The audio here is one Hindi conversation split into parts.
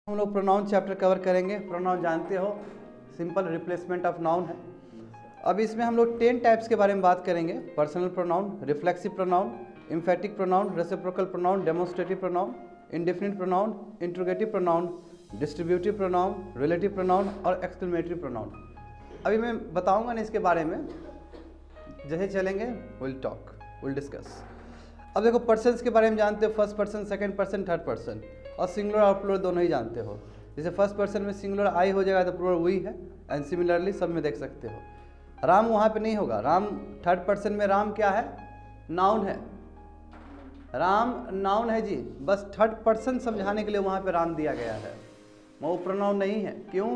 हम लोग प्रोनाउन चैप्टर कवर करेंगे। प्रोनाउन जानते हो सिंपल रिप्लेसमेंट ऑफ नाउन है। अब इसमें हम लोग 10 टाइप्स के बारे में बात करेंगे। Personal pronoun, reflexive pronoun, emphatic pronoun, reciprocal pronoun, demonstrative pronoun, indefinite pronoun, interrogative pronoun, distributive pronoun, relative pronoun और एक्सक्लेमेटरी प्रोनाउन। अभी मैं बताऊंगा ना इसके बारे में, जैसे चलेंगे विल टॉक, विल डिस्कस। अब देखो पर्सन्स के बारे में जानते हो, first person, second person, third person, और सिंगुलर और प्लूरल दोनों ही जानते हो। जैसे फर्स्ट पर्सन में सिंगुलर आई हो जाएगा तो प्लूरल वी है, एंड सिमिलरली सब में देख सकते हो। राम वहाँ पे नहीं होगा। राम थर्ड पर्सन में राम क्या है? नाउन है। राम नाउन है जी, बस थर्ड पर्सन समझाने के लिए वहाँ पे राम दिया गया है, वो प्रोनाउन नहीं है। क्यों?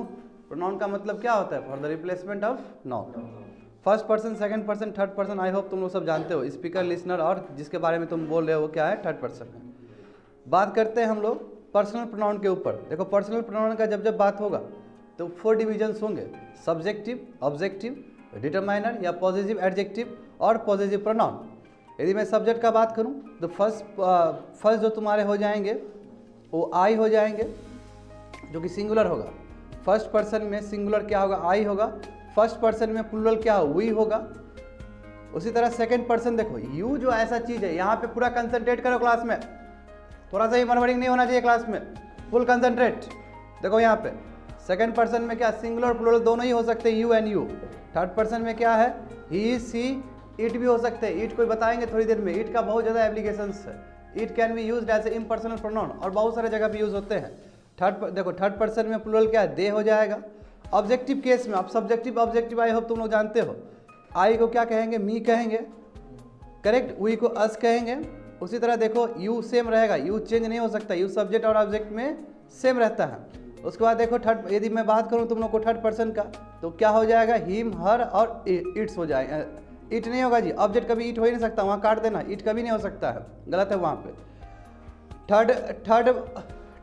प्रोनाउन का मतलब क्या होता है? For the replacement of noun. First person, second person, third person, I hope तुम लोग सब जानते हो। स्पीकर, लिसनर और जिसके बारे में तुम बोल रहे हो वो क्या है? थर्ड पर्सन है। बात करते हैं हम लोग पर्सनल प्रोनाउन के ऊपर। देखो पर्सनल प्रोनाउन का जब बात होगा तो 4 डिविजन्स होंगे: सब्जेक्टिव, ऑब्जेक्टिव, डिटरमाइनर या पॉजिटिव एडजेक्टिव और पॉजिटिव प्रोनाउन। यदि मैं सब्जेक्ट का बात करूं तो फर्स्ट जो तुम्हारे हो जाएंगे वो आई हो जाएंगे, जो कि सिंगुलर होगा। फर्स्ट पर्सन में सिंगुलर क्या होगा? आई होगा। फर्स्ट पर्सन में प्लूरल क्या हो? वी होगा। उसी तरह सेकंड पर्सन, देखो यू जो ऐसा चीज है, यहाँ पे पूरा कंसंट्रेट करो क्लास में, थोड़ा सा ही मनवरिंग नहीं होना चाहिए क्लास में, फुल कंसंट्रेट। देखो यहाँ पे सेकंड पर्सन में क्या? सिंगुलर और प्लूरल दोनों ही हो सकते हैं, you and you. Third person में क्या है? ही, सी, इट भी हो सकते हैं। इट कोई बताएंगे थोड़ी देर में। इट का बहुत ज़्यादा एप्लीकेशंस है। It can be used as a impersonal pronoun और बहुत सारे जगह पे यूज होते हैं। देखो थर्ड पर्सन में प्लूरल क्या है? दे हो जाएगा। ऑब्जेक्टिव केस में, अब सब्जेक्टिव ऑब्जेक्टिव आई होप तुम लोग जानते हो। आई को क्या कहेंगे? मी कहेंगे, करेक्ट। वी को अस कहेंगे। उसी तरह देखो यू सेम रहेगा, यू चेंज नहीं हो सकता, यू सब्जेक्ट और ऑब्जेक्ट में सेम रहता है। उसके बाद देखो थर्ड, यदि मैं बात करूं तुम लोग को थर्ड पर्सन का, तो क्या हो जाएगा? हिम, हर और इट्स हो जाएगा। इट नहीं होगा जी, ऑब्जेक्ट कभी इट हो ही नहीं सकता, वहाँ काट देना, इट कभी नहीं हो सकता है, गलत है वहाँ पे।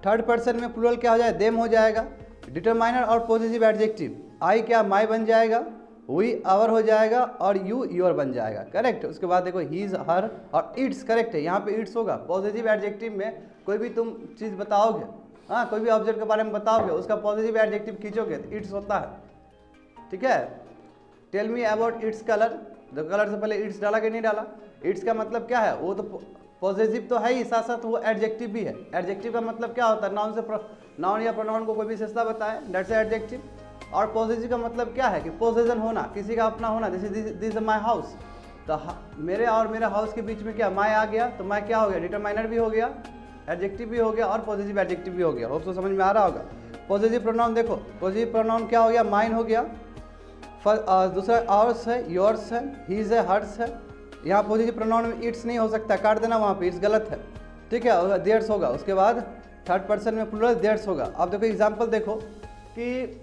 थर्ड पर्सन में प्लूरल क्या हो जाएगा? देम हो जाएगा। डिटरमाइनर और पॉजिटिव एडजेक्टिव, आई क्या? माई बन जाएगा, वी आवर हो जाएगा और यू योर बन जाएगा, करेक्ट। उसके बाद देखो हीज, हर और इट्स, करेक्ट है, यहाँ पे इट्स होगा। पॉजिटिव एडजेक्टिव में कोई भी तुम चीज़ बताओगे, हाँ कोई भी ऑब्जेक्ट के बारे में बताओगे, उसका पॉजिटिव एडजेक्टिव खींचोगे तो इट्स होता है, ठीक है। Tell me about its colour, तो कलर से पहले इट्स डाला कि नहीं डाला? इट्स का मतलब क्या है? वो तो पॉजिटिव तो है ही, साथ साथ वो एडजेक्टिव भी है। एडजेक्टिव का मतलब क्या होता है? नाउन से नाउन या प्रोनाउन को कोई विशेषता बताए, दैट्स एडजेक्टिव। और पॉजिटिव का मतलब क्या है? कि पोजेशन होना, किसी का अपना होना। जैसे दिस इज माई हाउस, तो मेरे और मेरे हाउस के बीच में क्या? माई आ गया, तो माई क्या हो गया? डिटरमाइनर भी हो गया, एडजेक्टिव भी हो गया और पॉजिटिव एडजेक्टिव भी हो गया। होप तो समझ में आ रहा होगा। पॉजिटिव प्रोनाउन देखो, पॉजिटिव प्रोनाउन क्या हो गया? माइन हो गया। दूसरा आवर्स है, योर्स है, हीज है, हर्स है। यहाँ पॉजिटिव प्रोनाउन में इट्स नहीं हो सकता, काट देना वहाँ पे, इट्स गलत है, ठीक है। देयर्स होगा। उसके बाद थर्ड पर्सन में प्लूरल देयर्स होगा। अब देखो एग्जाम्पल देखो कि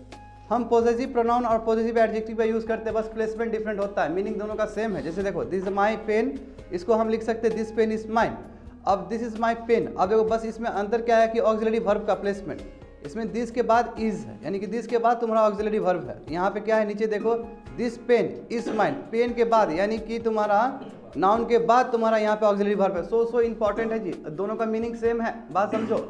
हम पॉजिटिव प्रोनाउन और पॉजिटिव एडजेक्टिव का यूज़ करते हैं, बस प्लेसमेंट डिफरेंट होता है, मीनिंग दोनों का सेम है। जैसे देखो दिस इज माई पेन, इसको हम लिख सकते हैं दिस पेन इज माइन। अब दिस इज माई पेन, अब देखो बस इसमें अंतर क्या है कि ऑक्सिलरी वर्ब का प्लेसमेंट। इसमें दिस के बाद इज है, यानी कि दिस के बाद तुम्हारा ऑक्सिलरी वर्ब है। यहाँ पे क्या है? नीचे देखो this pen is mine, pen के बाद यानी कि तुम्हारा नाउन के बाद तुम्हारा यहाँ पे ऑक्सिलरी वर्ब है। सो इंपॉर्टेंट है जी, दोनों का मीनिंग सेम है, बात समझो,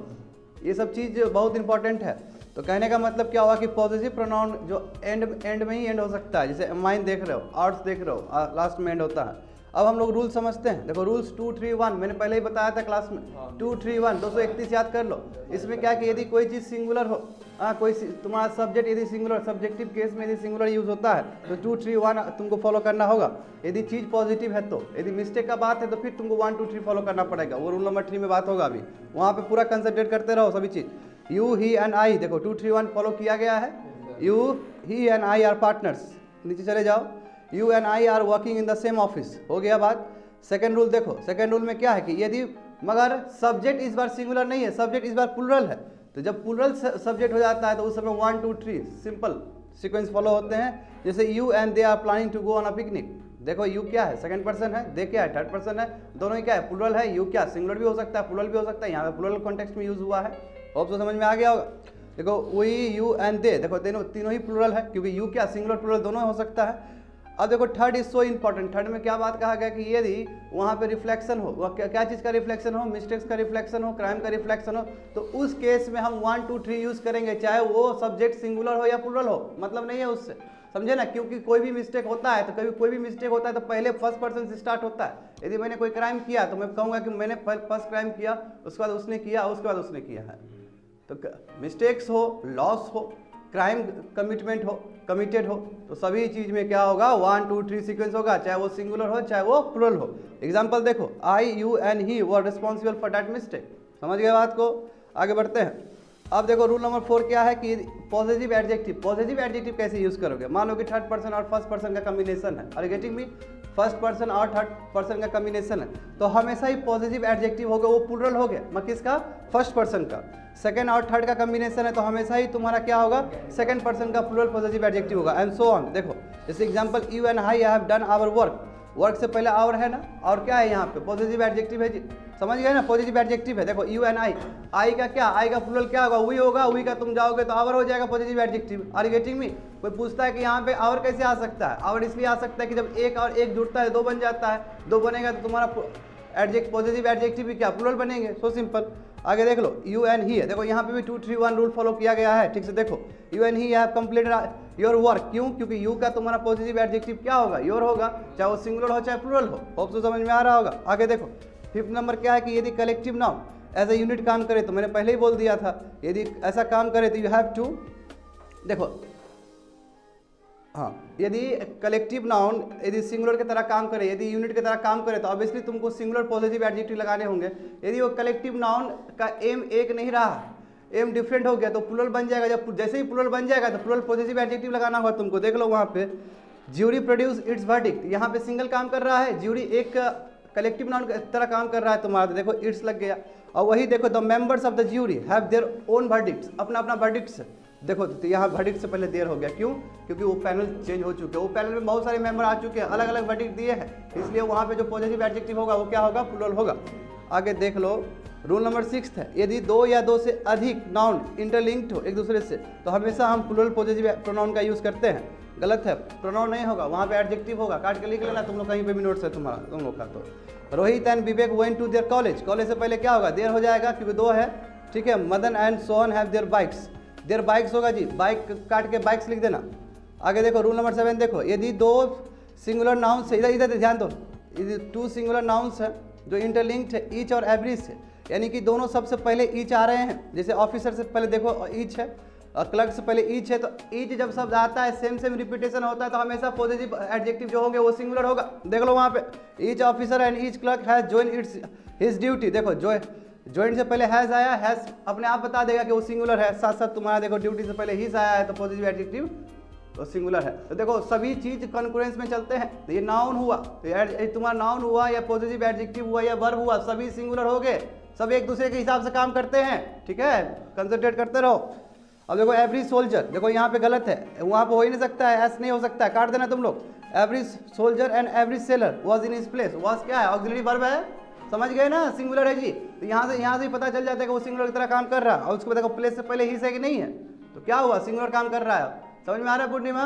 ये सब चीज़ बहुत इंपॉर्टेंट है। तो कहने का मतलब क्या हुआ कि पॉजिटिव प्रोनाउन जो एंड में ही एंड हो सकता है, जैसे माइन देख रहे हो, आर्ट्स देख रहे हो, लास्ट में एंड होता है। अब हम लोग रूल समझते हैं। देखो रूल्स 2, 3, 1 मैंने पहले ही बताया था क्लास में। 2, 3, 1 231 याद कर लो। इसमें क्या कि यदि कोई चीज़ सिंगुलर हो, कोई तुम्हारा सब्जेक्ट यदि सिंगुलर, सब्जेक्टिव केस में यदि सिंगुलर यूज होता है तो 2, 3, 1 तुमको फॉलो करना होगा। यदि चीज़ पॉजिटिव है तो, यदि मिस्टेक का बात है तो फिर तुमको 1, 2, 3 फॉलो करना पड़ेगा। वो रूल नंबर 3 में बात होगा, अभी वहाँ पे पूरा कंसंट्रेट करते रहो सभी चीज़। यू, ही एंड आई, देखो 2, 3, 1 फॉलो किया गया है। You, he and I are partners, नीचे चले जाओ। You and I are working in the same office, हो गया बात। सेकेंड रूल देखो, सेकेंड रूल में क्या है कि यदि मगर सब्जेक्ट इस बार सिंगुलर नहीं है, सब्जेक्ट इस बार प्लूरल है, तो जब प्लूरल सब्जेक्ट हो जाता है तो उस समय 1, 2, 3 सिंपल सीक्वेंस फॉलो होते हैं। जैसे you and they are planning to go on a picnic, देखो यू क्या है? सेकंड पर्सन है, दे क्या है? थर्ड पर्सन है, दोनों ही क्या है? प्लूरल है। यू क्या? सिंगुलर भी हो सकता है, प्लूरल भी हो सकता है, यहाँ पे प्लूरल कॉन्टेक्स्ट में यूज हुआ है। होप तो समझ में आ गया होगा। देखो वी, यू एंड दे, देखो तीनों ही प्लूरल है, क्योंकि यू क्या? सिंगुलर प्लूरल दोनों हो सकता है। अब देखो third is so important. Third में क्या बात कहा गया कि यदि वहाँ पे रिफ्लेक्शन हो, वह क्या चीज़ का रिफ्लेक्शन हो, मिस्टेक्स का रिफ्लेक्शन हो, क्राइम का रिफ्लेक्शन हो, तो उस केस में हम 1 2 3 यूज़ करेंगे, चाहे वो सब्जेक्ट सिंगुलर हो या प्लूरल हो, मतलब नहीं है उससे, समझे ना। क्योंकि कोई भी मिस्टेक होता है तो कभी कोई भी मिस्टेक होता है तो पहले फर्स्ट पर्सन से स्टार्ट होता है। यदि मैंने कोई क्राइम किया तो मैं कहूँगा कि मैंने फर्स्ट क्राइम किया, उसके बाद उसने किया, उसके बाद उसने किया है। तो मिस्टेक्स हो, लॉस हो, क्राइम कमिटेड हो, तो सभी चीज़ में क्या होगा 1 2 3 सीक्वेंस होगा, चाहे वो सिंगुलर हो चाहे वो प्लूरल हो। एग्जाम्पल देखो, I, you and he were responsible for that mistake. समझ गए बात को, आगे बढ़ते हैं। अब देखो रूल नंबर 4 क्या है कि पॉजिटिव एडजेक्टिव कैसे यूज करोगे। मान लो कि थर्ड पर्सन और फर्स्ट पर्सन का कॉम्बिनेशन है, are getting me, first person और थर्ड पर्सन का कॉम्बिनेशन है, तो हमेशा ही पॉजिटिव एडजेक्टिव होगा, वो प्लूरल हो गया, मैं किसका, फर्स्ट पर्सन का। सेकंड और थर्ड का कॉम्बिनेशन है तो हमेशा ही तुम्हारा क्या होगा, सेकंड पर्सन का प्लूरल पॉजिटिव एडजेक्टिव होगा, एंड सो ऑन। देखो जैसे example, you and I have done our work से पहले आवर है ना, और क्या है यहाँ पे पॉजिटिव एडजेक्टिव है जी, समझ गए ना, पॉजिटिव एडजेक्टिव है। देखो यू एंड आई का क्या, आई का प्लूरल क्या होगा, वी होगा, वी का तुम जाओगे तो आवर हो जाएगा, positive adjective. Are you getting me. कोई पूछता है कि यहाँ पे आवर कैसे आ सकता है, आवर इसलिए आ सकता है कि जब एक और एक जुड़ता है 2 बन जाता है, 2 बनेगा तो तुम्हारा पॉजिटिव एडजेक्टिव भी क्या, प्लूरल बनेंगे, सो सिंपल। आगे देख लो, यू एंड ही है, देखो यहाँ पे भी 2 3 1 रूल फॉलो किया गया है, ठीक से देखो, you and he have completed your work. क्यों, क्योंकि यू का तुम्हारा पॉजिटिव एडजेक्टिव क्या होगा, योर होगा, चाहे वो सिंगुलर हो चाहे प्लूरल हो। होप तो समझ में आ रहा होगा। आगे देखो 5th नंबर क्या है कि यदि collective noun as a unit काम करे, तो मैंने पहले ही बोल दिया था, यदि ऐसा काम करे तो यू हैव टू, देखो हाँ, यदि कलेक्टिव नाउन यदि सिंगुलर की तरह काम करे, यदि यूनिट की तरह काम करे, तो ऑब्वियसली तुमको सिंगुलर पॉजिटिव एडजेक्टिव लगाने होंगे। यदि वो कलेक्टिव नाउन का एम एक नहीं रहा, एम डिफरेंट हो गया, तो प्लूरल बन जाएगा। जब जैसे ही प्लूरल बन जाएगा तो प्लूरल पॉजिटिव एडजेक्टिव लगाना होगा तुमको। देख लो वहाँ पे, ज्यूरी प्रोड्यूस इट्स वर्डिक्ट, यहाँ पे सिंगल काम कर रहा है, ज्यूरी एक कलेक्टिव नाउन की तरह काम कर रहा है तुम्हारा, देखो इट्स लग गया। और वही देखो, the members of the jury have their own verdicts, अपना अपना वर्डिक्ट्स। देखो तो यहाँ वर्डिक्ट से पहले देर हो गया, क्यों, क्योंकि वो पैनल चेंज हो चुके हैं, वो पैनल में बहुत सारे मेंबर आ चुके हैं, अलग अलग वर्डिक्ट दिए हैं, इसलिए वहाँ पे जो पॉजिटिव एडजेक्टिव होगा वो क्या होगा, प्लूरल होगा। आगे देख लो, रूल नंबर 6 है, यदि 2 या 2 से अधिक नाउन इंटरलिंक्ड हो एक दूसरे से, तो हमेशा हम प्लूरल पॉजिटिव प्रोनाउन का यूज़ करते हैं। गलत है, प्रोनाउन नहीं होगा, वहाँ पे एडजेक्टिव होगा। काट के लिख लेना तुम लोग, कहीं पे भी नोट्स है तुम्हारा, तुम लोग का। तो Rohit and Vivek went to their college, college से पहले क्या होगा, देर हो जाएगा क्योंकि 2 है, ठीक है। Madan and Sohan have their bikes, their bikes होगा जी, बाइक काट के बाइक्स लिख देना। आगे देखो रूल नंबर 7, देखो यदि 2 सिंगुलर नाउन्स से, इधर ध्यान दो, यदि 2 सिंगुलर नाउन्स है जो इंटरलिंक्ड है ईच और एवरी से, यानी कि दोनों सबसे पहले ईच आ रहे हैं। जैसे ऑफिसर से पहले देखो ईच है, क्लर्क से पहले ईच है, तो ईच जब शब्द आता है सेम रिपीटेशन होता है तो हमेशा पॉजिटिव एडजेक्टिव जो होंगे वो सिंगुलर होगा। देख लो वहाँ पे, each officer and each clerk has join it's his duty, देखो जॉइंट से पहले हैज आया, हैज अपने आप बता देगा कि वो सिंगुलर है। साथ साथ तुम्हारा देखो ड्यूटी से पहले हिज आया है तो पॉजिटिव एडजेक्टिव तो सिंगुलर है। तो देखो सभी चीज कॉन्करेंस में चलते हैं। तो ये नाउन हुआ, तो ये तुम्हारा नाउन हुआ या पॉजिटिव एडजेक्टिव हुआ या वर्ब हुआ, सभी सिंगुलर हो गए, सब एक दूसरे के हिसाब से काम करते हैं, ठीक है, कंसंट्रेट करते रहो। अब देखो एवरी सोल्जर, देखो यहाँ पे गलत है, वहाँ पे हो ही नहीं सकता है, ऐसा नहीं हो सकता है, काट देना तुम लोग। Every soldier and every seller was in his place, was क्या है, ऑक्सिलरी वर्ब है, समझ गए ना, सिंगुलर है जी। तो यहाँ से ही पता चल जाता है कि वो सिंगुलर की तरह काम कर रहा है। और उसके बाद देखो प्लेस से पहले ही है कि नहीं है, तो क्या हुआ, सिंगुलर काम कर रहा है। समझ में आ रहा है पूर्णिमा?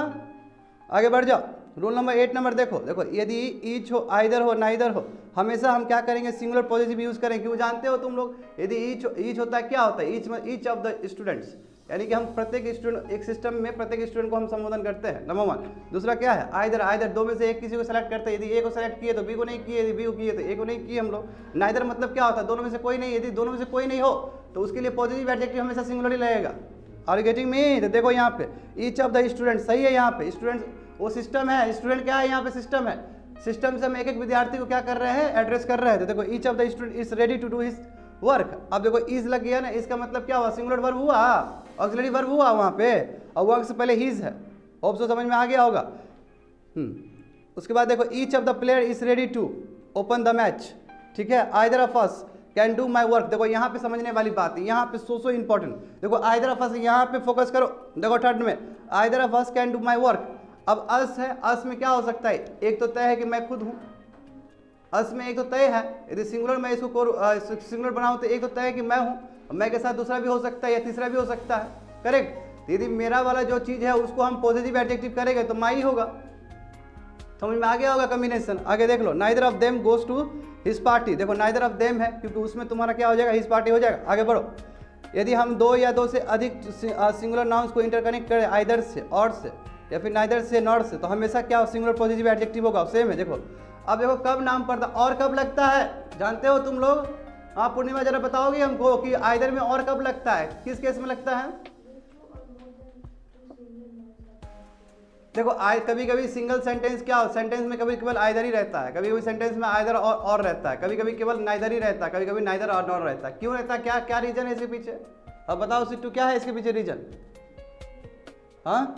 आगे बढ़ जाओ, रूल नंबर 8 नंबर देखो, यदि ईच हो, आइदर हो, नाइदर हो, हमेशा हम क्या करेंगे, सिंगुलर पॉजिटिव यूज करेंगे। क्यों जानते हो तुम लोग, यदि ईच होता है, क्या होता है ईच ऑफ द स्टूडेंट्स, यानी कि हम प्रत्येक स्टूडेंट, एक सिस्टम में प्रत्येक स्टूडेंट को हम संबोधन करते हैं, नंबर 1। दूसरा क्या है, आइदर, दो में से एक किसी को सेलेक्ट करते हैं, यदि ए को सेलेक्ट किए तो बी को नहीं किए, यदि बी को किए तो ए को नहीं किए हम लोग। नाइदर मतलब क्या होता है, दोनों में से कोई नहीं, यदि दोनों में से कोई नहीं हो तो उसके लिए पॉजिटिव एडजेक्टिव हमेशा सिंगुलर ही लगेगा। Are getting me? तो देखो यहाँ पे ईच ऑफ द स्टूडेंट सही है, यहाँ पे स्टूडेंट वो सिस्टम है, स्टूडेंट क्या है, यहाँ पे सिस्टम है, सिस्टम से हम एक एक विद्यार्थी को क्या कर रहे हैं, एड्रेस कर रहे हैं। तो देखो each of the student is ready to do his work. अब देखो इज लग गया ना, इसका मतलब क्या हुआ, सिंगुलर वर्ब हुआ, ऑक्सिलरी वर्ब हुआ वहाँ पे, और वर्क से पहले हिज है। होप सो समझ में आ गया होगा। उसके बाद देखो each of the player is ready to open the match, ठीक है। Either of us can do my work, देखो यहाँ पे समझने वाली बात है, यहाँ पे सो इंपॉर्टेंट। देखो आइदर ऑफ अस, यहाँ पे फोकस करो, देखो थर्ड में either of us can do my work. अब अस है, अस में क्या हो सकता है, एक तो तय है कि मैं खुद हूँ, अस में एक तो तय है, यदि सिंगुलर मैं इसको सिंगुलर बनाऊँ तो एक तो तय है कि मैं हूँ, मैं के साथ दूसरा भी हो सकता है या तीसरा भी हो सकता है, करेक्ट। यदि मेरा वाला जो चीज़ है उसको हम पॉजिटिव एडजेक्टिव करेंगे तो माई होगा, समझ में आ गया होगा कॉम्बिनेशन। आगे देख लो, neither of them goes to his party. देखो नाइदर ऑफ देम है क्योंकि उसमें तुम्हारा क्या हो जाएगा, हिज पार्टी हो जाएगा। आगे बढ़ो, यदि हम दो या दो से अधिक सिंगुलर नाउन्स को इंटरकनेक्ट करें आइदर से, और से, या फिर नाइदर से नॉर से, तो हमेशा क्या सिंगुलर पॉजिटिव एडजेक्टिव होगा, सेम है। देखो अब देखो कब नाम पड़ता और कब लगता है, जानते हो तुम लोग? हाँ पूर्णिमा जरा बताओगी हमको कि आइदर में और कब लगता है, किस केस में लगता है? देखो कभी कभी सिंगल सेंटेंस क्या हो, सेंटेंस में कभी केवल आइदर ही रहता है, कभी कभी सेंटेंस में आइदर और रहता है, कभी कभी केवल नाइदर ही रहता है, कभी कभी नाइदर और नॉर रहता है। क्यों रहता है, क्या क्या रीजन है इसके पीछे? अब बताओ सिट्टू, क्या है इसके पीछे रीजन? हाँ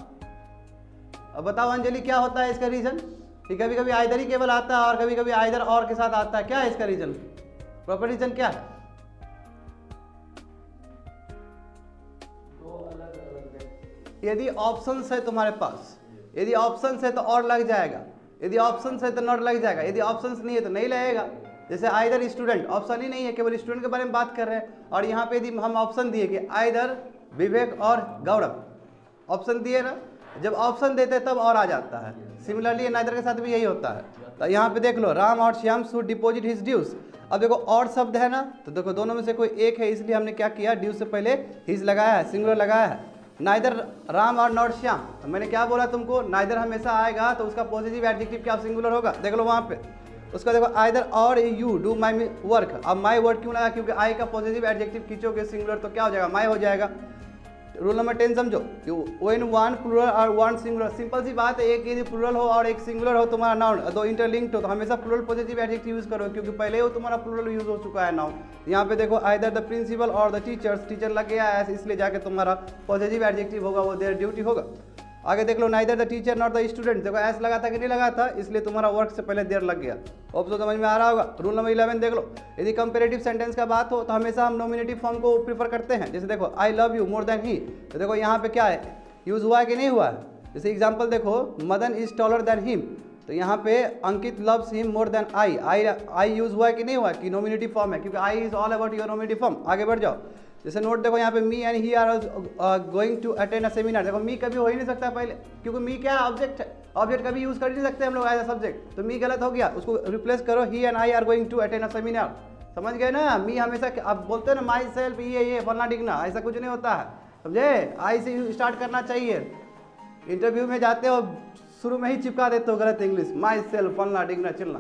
अब बताओ अंजलि, क्या होता है इसका रीजन कि कभी कभी आइदर ही केवल आता है और कभी कभी आइदर और के साथ आता है? क्या है इसका रीजन, प्रॉपर रीजन क्या है? यदि ऑप्शंस है तुम्हारे पास, यदि ऑप्शंस है तो और लग जाएगा, यदि ऑप्शंस है तो नॉट लग जाएगा, यदि ऑप्शंस नहीं है तो नहीं लगेगा। जैसे आइदर स्टूडेंट, ऑप्शन ही नहीं है, केवल स्टूडेंट के बारे में बात कर रहे हैं, और यहाँ पे यदि हम ऑप्शन दिए कि आइदर विवेक और गौरव, ऑप्शन दिए ना, जब ऑप्शन देते तब और आ जाता है। सिमिलरली नाइदर के साथ भी यही होता है। तो यहाँ पे देख लो, राम और Shyam should deposit his dues. अब देखो और शब्द है ना, तो देखो दोनों में से कोई एक है, इसलिए हमने क्या किया, ड्यूज से पहले हिज लगाया है, सिंगुलर लगाया है। नाइदर राम और नॉट श्याम, तो मैंने क्या बोला तुमको, नाइदर हमेशा आएगा तो उसका पॉजिटिव एडजेक्टिव क्या सिंगुलर होगा, देख लो वहाँ पे। उसका देखो आइदर और यू डू माई वर्क। अब माई वर्क क्यों लगा, क्योंकि आई का पॉजिटिव एडजेक्टिव खींचोगे सिंगुलर तो क्या हो जाएगा, माई हो जाएगा। रूल नंबर 10 समझो, व्हेन वन प्लूरल और वन सिंगुलर, सिंपल सी बात है, एक यदि प्लूरल हो और एक सिंगुलर हो तुम्हारा नाउन, दो इंटरलिंक्ड हो, तो हमेशा प्लूरल पॉजिटिव एडजेक्टिव यूज करो, क्योंकि पहले वो तुम्हारा प्लूरल यूज हो चुका है नाउन। यहाँ पे देखो आइदर द प्रिंसिपल और द टीचर्स, टीचर लग गया है इसलिए जाके तुम्हारा पॉजिटिव एडजेक्टिव होगा, वो देयर ड्यूटी होगा। आगे देख लो, neither the teacher not the student, देखो एस लगा था कि नहीं लगा था, इसलिए तुम्हारा वर्क से पहले देर लग गया। अब तो समझ में आ रहा होगा। रूल नंबर 11 देख लो, यदि कंपेरेटिव सेंटेंस का बात हो तो हमेशा हम नॉमिनेटिव फॉर्म को प्रीफर करते हैं। जैसे देखो I love you more than he, तो देखो यहाँ पे क्या है, यूज हुआ है कि नहीं हुआ है। जैसे एग्जाम्पल देखो, Madan is taller than him, तो यहाँ पे Ankit loves him more than I use हुआ है कि नहीं हुआ है, कि नॉमिनेटिव फॉर्म है, क्योंकि I is all about your nominative form. आगे बढ़ जाओ, जैसे नोट देखो यहाँ पे me and he are going to attend a seminar, देखो मी कभी हो ही नहीं सकता पहले, क्योंकि मी क्या ऑब्जेक्ट है, ऑब्जेक्ट कभी यूज कर ही नहीं सकते हम लोग एज अ सब्जेक्ट, तो मी गलत हो गया, उसको रिप्लेस करो, he and I are going to attend a seminar. समझ गए ना, मी हमेशा आप बोलते हैं ना माई सेल्फ ये फलना डिगना, ऐसा कुछ नहीं होता है, समझे। आई से स्टार्ट करना चाहिए। इंटरव्यू में जाते हो शुरू में ही चिपका देते हो गलत इंग्लिश, माई सेल्फ फलना डिगना चिलना,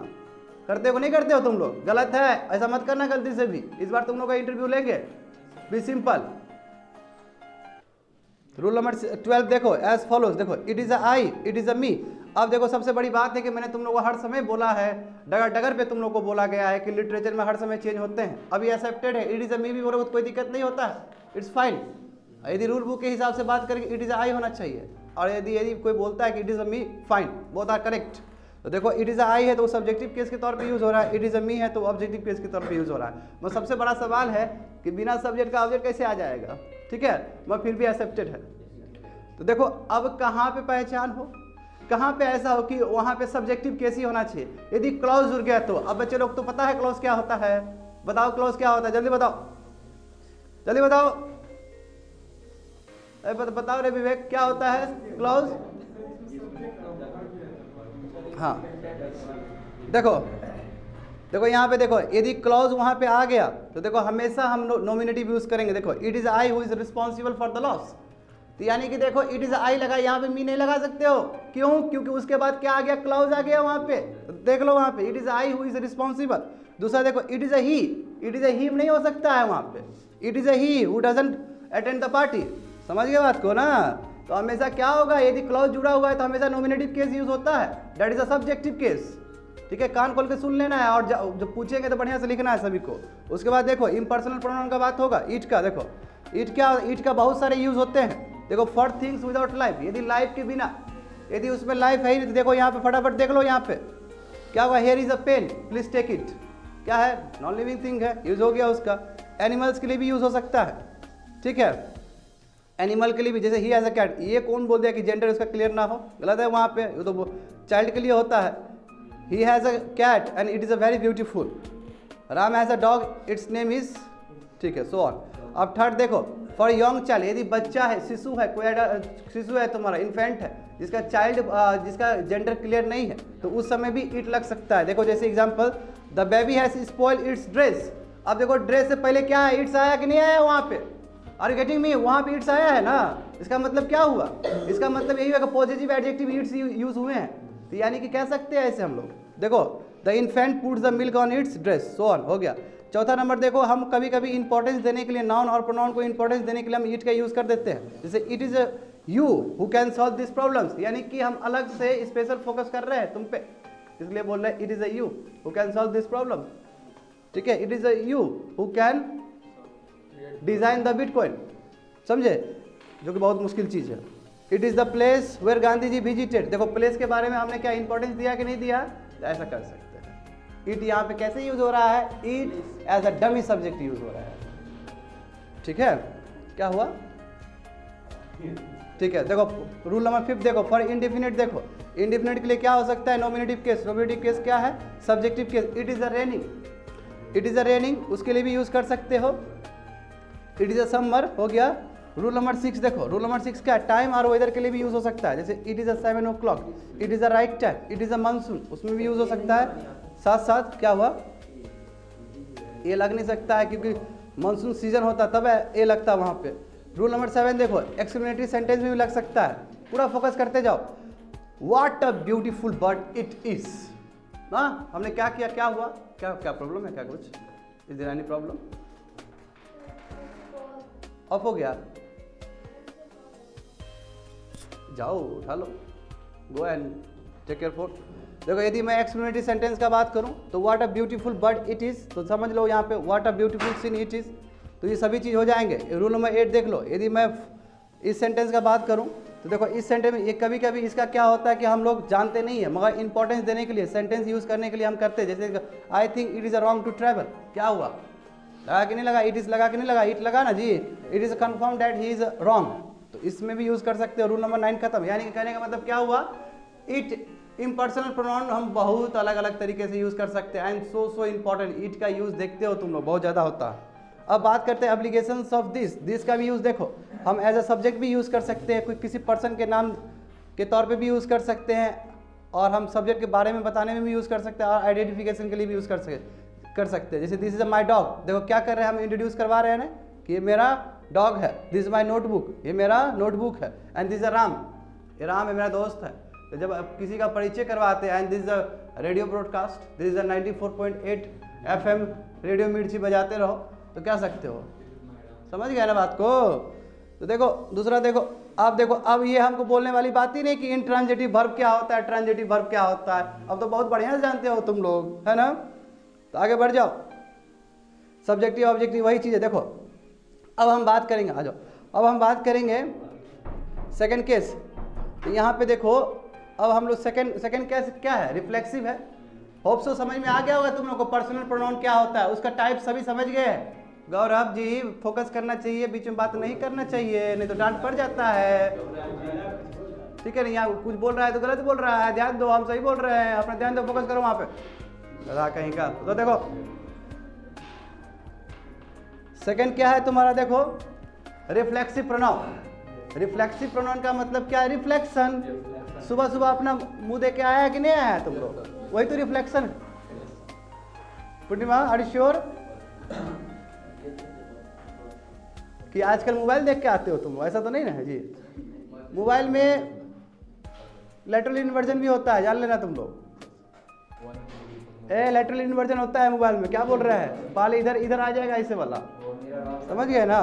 करते हो नहीं करते हो तुम लोग, गलत है, ऐसा मत करना गलती से भी। इस बार तुम लोग का इंटरव्यू लेंगे, बी सिंपल। रूल नंबर 12 देखो एज फॉलोज, देखो it is a I, it is a me. अब देखो सबसे बड़ी बात है कि मैंने तुम लोगों को हर समय बोला है, डगर डगर पे तुम लोग को बोला गया है कि लिटरेचर में हर समय चेंज होते हैं। अभी एक्सेप्टेड है, इट इज अ मी भी बोलोगे तो कोई दिक्कत नहीं होता है, इट्स फाइन। यदि रूल बुक के हिसाब से बात करेंगे इट इज आई होना चाहिए, और यदि कोई बोलता है कि it is a me, fine, both are correct. तो देखो इट इज आई है तो सब्जेक्टिव केस के तौर पे यूज हो रहा है, इट इज अ मी है तो ऑब्जेक्टिव केस के तौर पे यूज हो रहा है। मगर सबसे बड़ा सवाल है कि बिना सब्जेक्ट का ऑब्जेक्ट कैसे आ जाएगा, ठीक है, मगर फिर भी एक्सेप्टेड है। तो देखो अब कहाँ पे पहचान हो, कहाँ पे ऐसा हो कि वहाँ पे सब्जेक्टिव केस ही होना चाहिए। यदि क्लॉज जुड़ गया तो, अब बच्चे लोग तो पता है क्लॉज क्या होता है, बताओ क्लॉज क्या होता है, जल्दी बताओ, जल्दी बताओ, बताओ रे विवेक, क्या होता है क्लॉज? हाँ देखो देखो यहाँ पे देखो, यदि क्लॉज वहाँ पे आ गया तो देखो हमेशा हम नॉमिनेटिव यूज करेंगे। देखो it is I who is responsible for the loss, तो यानी कि देखो इट इज आई लगा, यहाँ पे मी नहीं लगा सकते हो, क्यों? क्योंकि उसके बाद क्या आ गया, क्लॉज आ गया वहाँ पे। तो देख लो वहाँ पे it is I who is responsible. दूसरा देखो it is a he, it is a him नहीं हो सकता है वहाँ पे, it is a he who doesn't attend the party. समझ गए बात को ना? तो हमेशा क्या होगा, यदि क्लॉज जुड़ा हुआ है तो हमेशा नॉमिनेटिव केस यूज होता है, that is a subjective case. ठीक है, कान खोल के सुन लेना है, और जब पूछेंगे तो बढ़िया से लिखना है सभी को। उसके बाद देखो इम्पर्सनल प्रोनाउन का बात होगा, ईट का। देखो ईट का बहुत सारे यूज होते हैं। देखो फॉर थिंग्स विदाउट लाइफ, यदि लाइफ के बिना, यदि उसमें लाइफ है ही नहीं तो देखो यहाँ पे फटाफट देख लो, यहाँ पे क्या हुआ, here is a pen please take it, क्या है, नॉन लिविंग थिंग है, यूज हो गया उसका। एनिमल्स के लिए भी यूज हो सकता है, ठीक है, एनिमल के लिए भी, जैसे ही एज अ कैट, ये कौन बोल दिया कि जेंडर उसका क्लियर ना हो, गलत है वहाँ पे, ये तो चाइल्ड के लिए होता है। He has a cat and it is a very beautiful. Ram has a dog, its name is, ठीक है, सो ऑन। अब थर्ड देखो फॉर यंग चाइल्ड, यदि बच्चा है, शिशु है, कोई शिशु है तुम्हारा, इन्फेंट है, जिसका चाइल्ड जिसका जेंडर क्लियर नहीं है, तो उस समय भी इट लग सकता है। देखो जैसे example, the baby has spoiled it's dress. अब देखो ड्रेस से पहले क्या है, इट्स आया कि नहीं आया वहाँ पे, आर यू गेटिंग मी, वहाँ पे इट्स आया है ना। इसका मतलब क्या हुआ, इसका मतलब यही होगा पॉजिटिव एडजेक्टिव इट्स यूज हुए हैं, तो यानी कि कह सकते हैं ऐसे हम लोग। देखो the infant puts the milk on it's dress, so on, हो गया। चौथा नंबर देखो, हम कभी कभी इंपॉर्टेंस देने के लिए नाउन और प्रोनाउन को इंपॉर्टेंस देने के लिए हम इट का यूज कर देते हैं। जैसे it is you who can solve this problems, यानी कि हम अलग से स्पेशल फोकस कर रहे हैं तुम पे, इसलिए बोल रहे हैं it is a you who can solve this problem. ठीक है, it is a you who can design the bitcoin, समझे, जो कि बहुत मुश्किल चीज है। It is the place where Gandhi ji visited. देखो प्लेस के बारे में हमने क्या इंपॉर्टेंस दिया कि नहीं दिया, ऐसा कर सकते हैं। इट यहाँ पे कैसे यूज हो रहा है, it as a dummy subject use हो रहा है। ठीक है, क्या हुआ, ठीक है। देखो रूल नंबर 5 देखो, फॉर इंडेफिनिट देखो, इंडेफिनिट के लिए क्या हो सकता है, नॉमिनेटिव केस। नॉमिनेटिव केस क्या है, subjective case. It is a raining, it is a raining, उसके लिए भी यूज कर सकते हो। इट इज अ समर, हो गया। रूल नंबर 6 देखो, रूल नंबर 6 क्या, टाइम और वेदर के लिए भी यूज हो सकता है। जैसे it is a 7 o'clock, it is a right time, it is a monsoon, उसमें भी यूज हो सकता है। साथ साथ क्या हुआ, ये लग नहीं सकता है क्योंकि मानसून सीजन होता तब ये लगता है वहाँ पे। रूल नंबर 7 देखो, एक्सक्लेमेटरी सेंटेंस में भी लग सकता है। पूरा फोकस करते जाओ। What a beautiful bird it is. हाँ, हमने क्या किया, क्या हुआ, क्या क्या प्रॉब्लम है, क्या कुछ, is there any problem, off हो गया, जाओ उठा लो, go and take your phone. देखो यदि मैं एक्सक्लेमेटरी सेंटेंस का बात करूं तो what a beautiful bird it is, तो समझ लो यहाँ पे what a beautiful scene it is, तो ये सभी चीज़ हो जाएंगे। रूल नंबर 8 देख लो, यदि मैं इस सेंटेंस का बात करूं तो देखो इस सेंटेंस में ये कभी कभी इसका क्या होता है कि हम लोग जानते नहीं है, मगर इंपॉर्टेंस देने के लिए सेंटेंस यूज करने के लिए हम करते हैं। जैसे I think it is a wrong to travel, क्या हुआ, लगा कि नहीं लगा, इट इज लगा कि नहीं लगा, इट लगा ना जी, it is confirm that he is wrong, तो इसमें भी यूज कर सकते हो। रूल नंबर 9 खत्म। यानी कि कहने का मतलब क्या हुआ, इट इम्पर्सनल प्रोनाउन हम बहुत अलग अलग तरीके से यूज कर सकते हैं। एंड सो इंपॉर्टेंट, इट का यूज देखते हो तुम लोग बहुत ज़्यादा होता है। अब बात करते हैं एप्लीकेशंस ऑफ दिस का भी यूज़ देखो, हम एज अ सब्जेक्ट भी यूज़ कर सकते हैं, कोई किसी पर्सन के नाम के तौर पे भी यूज़ कर सकते हैं, और हम सब्जेक्ट के बारे में बताने में भी यूज़ कर सकते हैं, और आइडेंटिफिकेशन के लिए भी यूज़ कर सकते हैं। जैसे दिस इज माई डॉग, देखो क्या कर रहे हैं, हम इंट्रोड्यूस करवा रहे हैं ना कि ये मेरा डॉग है। दिस इज माई नोटबुक, ये मेरा नोटबुक है। एंड दिस इज राम, ये राम है मेरा दोस्त है। तो जब आप किसी का परिचय करवाते हैं, and this is a radio broadcast, this is a 94.8 FM radio मिर्ची बजाते रहो, तो क्या सकते हो, समझ गए ना बात को। तो देखो दूसरा देखो, अब देखो अब ये हमको बोलने वाली बात ही नहीं कि इंट्रांजिटिव वर्ब क्या होता है, ट्रांजिटिव वर्ब क्या होता है, अब तो बहुत बढ़िया से जानते हो तुम लोग, है ना। तो आगे बढ़ जाओ, सब्जेक्टिव ऑब्जेक्टिव वही चीज़ है। देखो अब हम बात करेंगे, आ जाओ, अब हम बात करेंगे सेकंड केस। तो यहाँ पे देखो अब हम लोग सेकंड केस क्या है, रिफ्लेक्सिव है। होप सो समझ में आ गया होगा तुम लोग को पर्सनल प्रोनाउन क्या होता है, उसका टाइप सभी समझ गए हैं। गौरव जी फोकस करना चाहिए, बीच में बात नहीं करना चाहिए, नहीं तो डांट पड़ जाता है, ठीक है। नहीं यहाँ कुछ बोल रहा है तो गलत बोल रहा है, ध्यान दो, हम सही बोल रहे हैं, अपना ध्यान दो, फोकस करो वहाँ पे, लगा कहीं का। तो देखो सेकंड क्या है तुम्हारा, देखो रिफ्लेक्सिव प्रोनाउन। रिफ्लेक्सिव प्रोनाउन का मतलब क्या है, रिफ्लेक्शन। सुबह सुबह अपना मुंह दे के आया है कि नहीं आया है तुम लोग, वही तो रिफ्लेक्शन है। पूर्णिमा आर यू श्योर कि आजकल मोबाइल देख के आते हो तुम, ऐसा तो नहीं ना है जी। मोबाइल में लैटरल इन्वर्जन भी होता है, जान लेना तुम लोग। लैटरल इन्वर्जन होता है मोबाइल में, क्या बोल रहा है, बाल इधर इधर आ जाएगा ऐसे वाला, समझ गए ना।